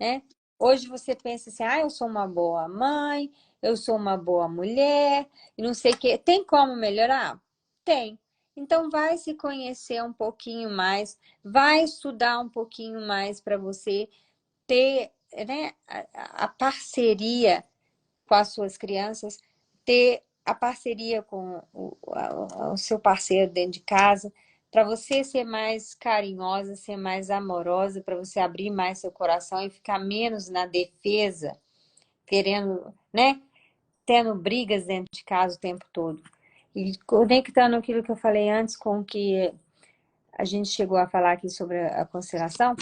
né? Hoje você pensa assim, eu sou uma boa mãe, eu sou uma boa mulher, e não sei o quê. Tem como melhorar? Tem. Então vai se conhecer um pouquinho mais, vai estudar um pouquinho mais para você ter, né, a parceria com as suas crianças, ter a parceria com o seu parceiro dentro de casa, para você ser mais carinhosa, ser mais amorosa, para você abrir mais seu coração e ficar menos na defesa, querendo, né, tendo brigas dentro de casa o tempo todo. E conectando aquilo que eu falei antes com o que a gente chegou a falar aqui sobre a constelação,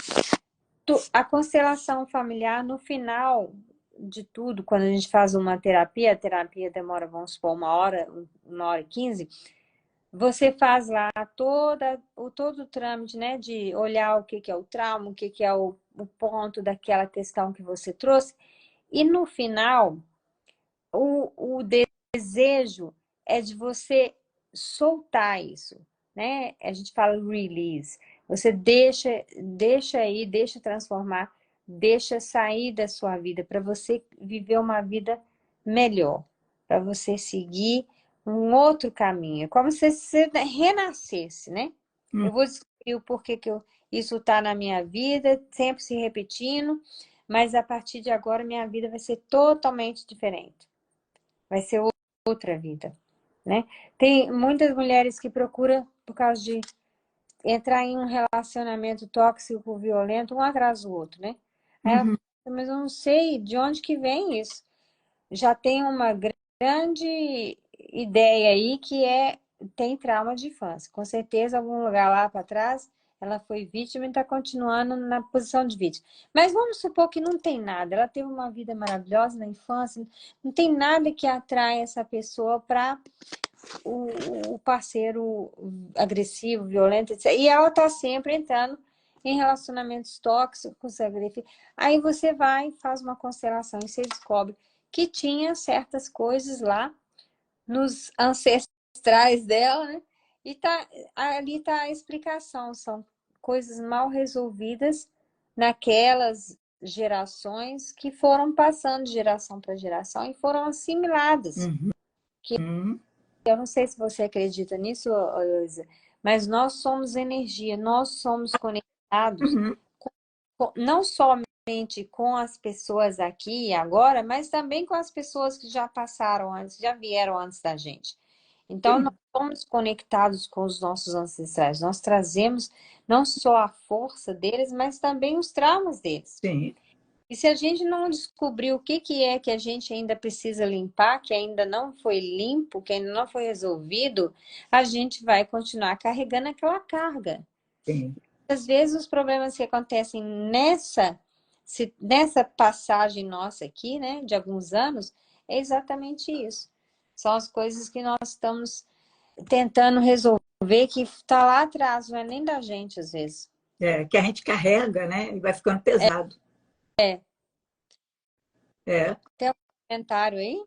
a constelação familiar, no final de tudo, quando a gente faz uma terapia, a terapia demora, vamos supor, 1 hora e 15, você faz lá todo o trâmite, né, de olhar o que é o trauma, o que é o ponto daquela questão que você trouxe, e no final, o desejo é de você soltar isso, né? A gente fala release. Você deixa aí, deixa transformar, deixa sair da sua vida para você viver uma vida melhor, para você seguir um outro caminho, como se você renascesse, né? Eu vou descobrir o porquê que isso está na minha vida, sempre se repetindo, mas a partir de agora minha vida vai ser totalmente diferente. Vai ser outra vida, né? Tem muitas mulheres que procuram por causa de entrar em um relacionamento tóxico, violento, um atrás do outro, né? Aí ela fala, mas eu não sei de onde que vem isso. Já tem uma grande ideia aí que tem trauma de infância. Com certeza, algum lugar lá para trás, ela foi vítima e está continuando na posição de vítima. Mas vamos supor que não tem nada. Ela teve uma vida maravilhosa na infância, não tem nada que atrai essa pessoa para o parceiro agressivo, violento, etc. E ela está sempre entrando em relacionamentos tóxicos, agressivos. Aí você vai, faz uma constelação e você descobre que tinha certas coisas lá nos ancestrais dela, né? E ali está a explicação, são coisas mal resolvidas naquelas gerações que foram passando de geração para geração e foram assimiladas. Eu não sei se você acredita nisso, Luísa, mas nós somos energia, nós somos conectados não somente com as pessoas aqui e agora, mas também com as pessoas que já passaram antes, já vieram antes da gente. Então, nós somos conectados com os nossos ancestrais. Nós trazemos não só a força deles, mas também os traumas deles. Sim. E se a gente não descobrir o que é que a gente ainda precisa limpar, que ainda não foi limpo, que ainda não foi resolvido, a gente vai continuar carregando aquela carga. Sim. Às vezes os problemas que acontecem nessa passagem nossa aqui, né, de alguns anos, é exatamente isso. São as coisas que nós estamos tentando resolver, que está lá atrás, não é nem da gente, às vezes. Que a gente carrega, né? E vai ficando pesado. É. É. Tem comentário aí?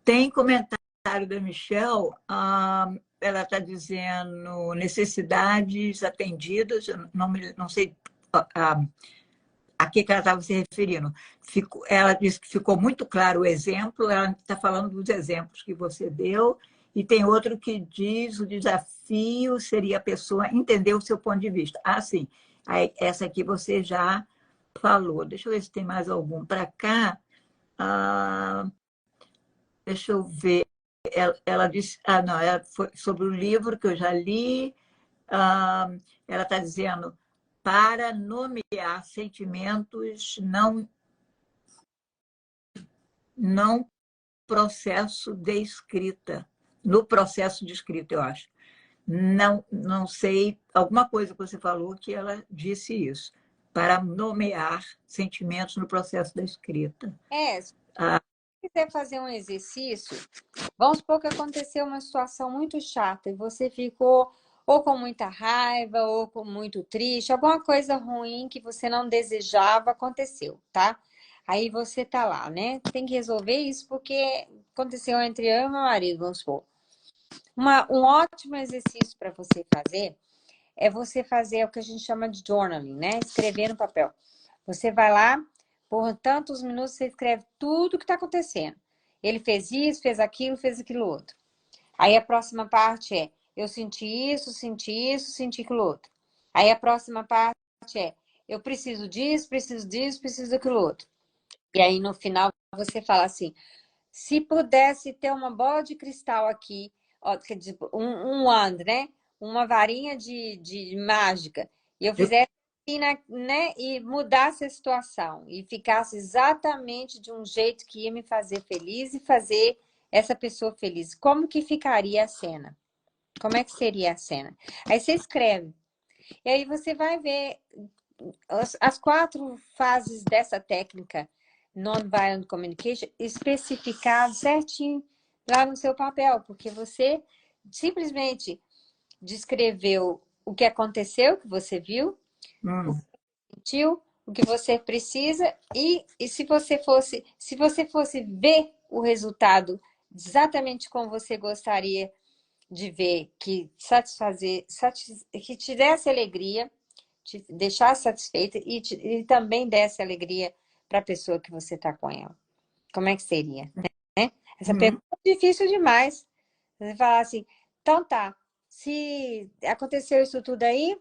Tem comentário da Michelle, ela está dizendo necessidades atendidas, eu não sei a que ela estava se referindo. Ela disse que ficou muito claro o exemplo, ela está falando dos exemplos que você deu, e tem outro que diz o desafio seria a pessoa entender o seu ponto de vista. Ah, sim, aí, essa aqui você já falou. Deixa eu ver se tem mais algum para cá. Deixa eu ver. Ela disse, não, ela foi sobre o livro que eu já li. Ela está dizendo para nomear sentimentos não processo de escrita, no processo de escrita, eu acho. Não sei, alguma coisa que você falou que ela disse isso, para nomear sentimentos no processo da escrita. Se quiser fazer um exercício, vamos supor que aconteceu uma situação muito chata e você ficou ou com muita raiva, ou com muito triste, alguma coisa ruim que você não desejava aconteceu, tá? Aí você tá lá, né? Tem que resolver isso porque aconteceu entre eu e meu marido, vamos supor. Um ótimo exercício para você fazer é você fazer o que a gente chama de journaling, né? Escrever no papel. Você vai lá, por tantos minutos, você escreve tudo o que está acontecendo. Ele fez isso, fez aquilo outro. Aí a próxima parte é, eu senti isso, senti aquilo outro. Aí a próxima parte é, eu preciso disso, preciso daquilo outro. E aí no final você fala assim, se pudesse ter uma bola de cristal aqui, ó, um wand, né? Uma varinha de mágica, e eu fizesse assim, né? E mudasse a situação, e ficasse exatamente de um jeito que ia me fazer feliz e fazer essa pessoa feliz. Como que ficaria a cena? Como é que seria a cena? Aí você escreve. E aí você vai ver as 4 fases dessa técnica Nonviolent Communication especificado certinho lá no seu papel, porque você simplesmente descreveu o que aconteceu, o que você viu, o que você sentiu, o que você precisa, e se você fosse ver o resultado exatamente como você gostaria de ver, que que te desse alegria, te deixar satisfeita e também desse alegria para a pessoa que você está com ela. Como é que seria? Né? Essa pergunta é difícil demais. Você fala assim, então tá, se aconteceu isso tudo aí,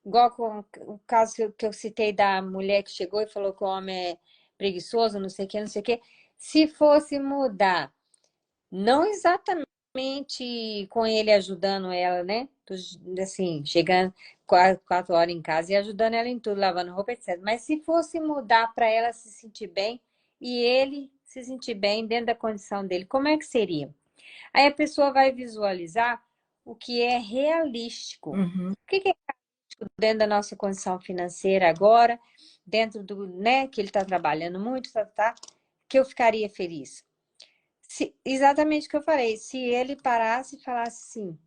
igual com o caso que eu citei da mulher que chegou e falou que o homem é preguiçoso, não sei o que, se fosse mudar, não exatamente com ele ajudando ela, né? Assim, chegando 4 horas em casa e ajudando ela em tudo, lavando roupa, etc. Mas se fosse mudar para ela se sentir bem e ele se sentir bem dentro da condição dele, como é que seria? Aí a pessoa vai visualizar o que é realístico. O que é realístico dentro da nossa condição financeira agora, dentro do, né, que ele está trabalhando muito, que eu ficaria feliz. Exatamente o que eu falei, se ele parasse e falasse assim,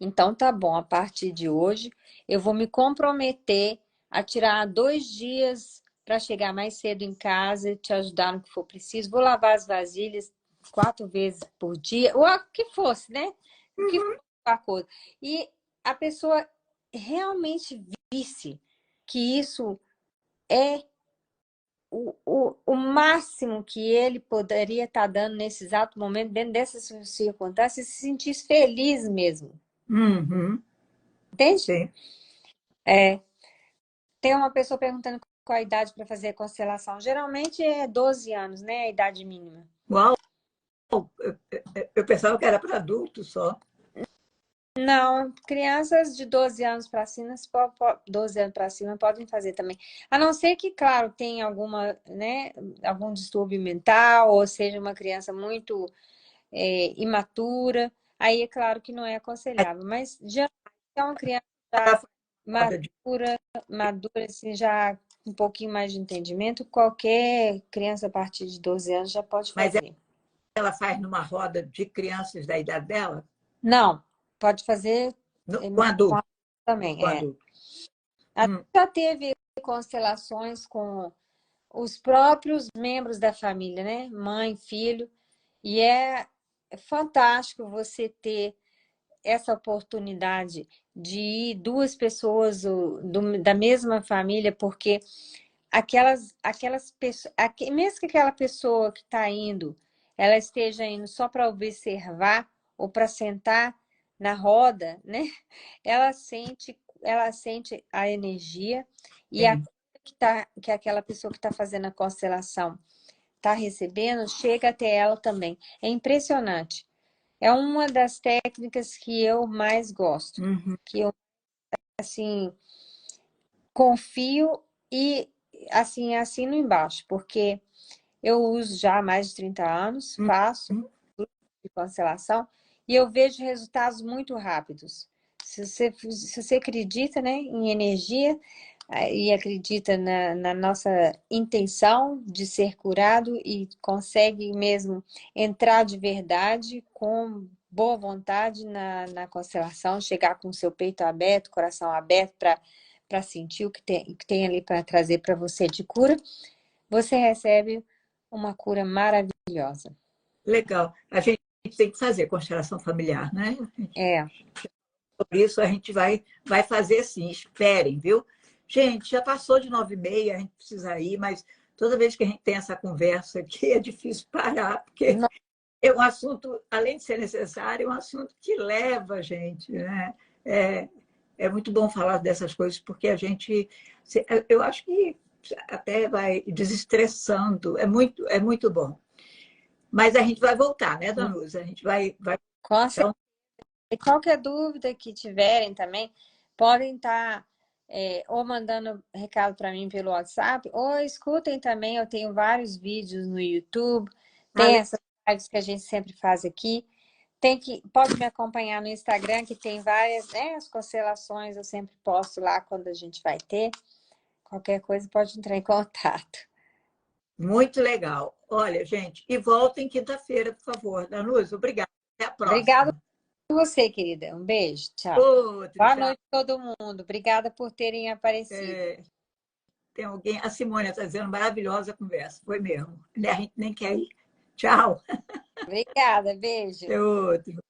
então tá bom, a partir de hoje eu vou me comprometer a tirar 2 dias para chegar mais cedo em casa e te ajudar no que for preciso, vou lavar as vasilhas 4 vezes por dia, ou o que fosse, né? O que fosse a coisa. E a pessoa realmente visse que isso é o máximo que ele poderia estar dando nesse exato momento, dentro dessas circunstâncias, se sentisse feliz mesmo. Entende? Sim. Tem uma pessoa perguntando qual a idade para fazer a constelação. Geralmente é 12 anos, né? A idade mínima. Uau! Eu pensava que era para adultos só. Não, crianças de 12 anos para cima, 12 anos para cima podem fazer também. A não ser que, claro, tenha alguma, né, algum distúrbio mental, ou seja, uma criança muito imatura, aí é claro que não é aconselhável. Mas já é uma criança já madura, assim, já com um pouquinho mais de entendimento, qualquer criança a partir de 12 anos já pode fazer. Mas ela faz numa roda de crianças da idade dela? Não, pode fazer Com adulto. também. Com adulto. Já teve constelações com os próprios membros da família, né? Mãe, filho. E é fantástico você ter essa oportunidade de ir duas pessoas da mesma família, porque aquelas pessoas, mesmo que aquela pessoa que está indo, ela esteja indo só para observar ou para sentar na roda, né? Ela sente a energia e Sim. que aquela pessoa que está fazendo a constelação está recebendo, chega até ela também. É impressionante. É uma das técnicas que eu mais gosto, Uhum. que eu, assim, confio e, assim, assino embaixo, porque eu uso já há mais de 30 anos, faço Uhum. de constelação e eu vejo resultados muito rápidos. Se você acredita, né, em energia e acredita na nossa intenção de ser curado e consegue mesmo entrar de verdade com boa vontade na constelação, chegar com o seu peito aberto, coração aberto para sentir o que tem ali para trazer para você de cura, você recebe uma cura maravilhosa. Legal. A gente tem que fazer constelação familiar, né? É. Por isso a gente vai fazer sim, esperem, viu? Gente, já passou de 9h30, a gente precisa ir, mas toda vez que a gente tem essa conversa aqui é difícil parar, porque No- é um assunto, além de ser necessário, é um assunto que leva a gente, né? É, é muito bom falar dessas coisas, porque a gente, eu acho que até vai desestressando, é muito bom. Mas a gente vai voltar, né, Danusa? A gente vai. Com certeza. Então, E qualquer dúvida que tiverem também, podem estar ou mandando recado para mim pelo WhatsApp, ou escutem também, eu tenho vários vídeos no YouTube, tem essas lives que a gente sempre faz aqui. Pode me acompanhar no Instagram, que tem várias, né, as constelações, eu sempre posto lá quando a gente vai ter. Qualquer coisa pode entrar em contato. muito legal. Olha, gente, e voltem quinta-feira, por favor. Danusa, obrigada. Até a Obrigada próxima. por você, querida. Um beijo, tchau. Outro, Boa tchau. noite a todo mundo. Obrigada por terem aparecido. Tem alguém, a Simone está dizendo maravilhosa a conversa. Foi mesmo. A gente nem quer ir. Tchau. Obrigada, beijo. Até outro.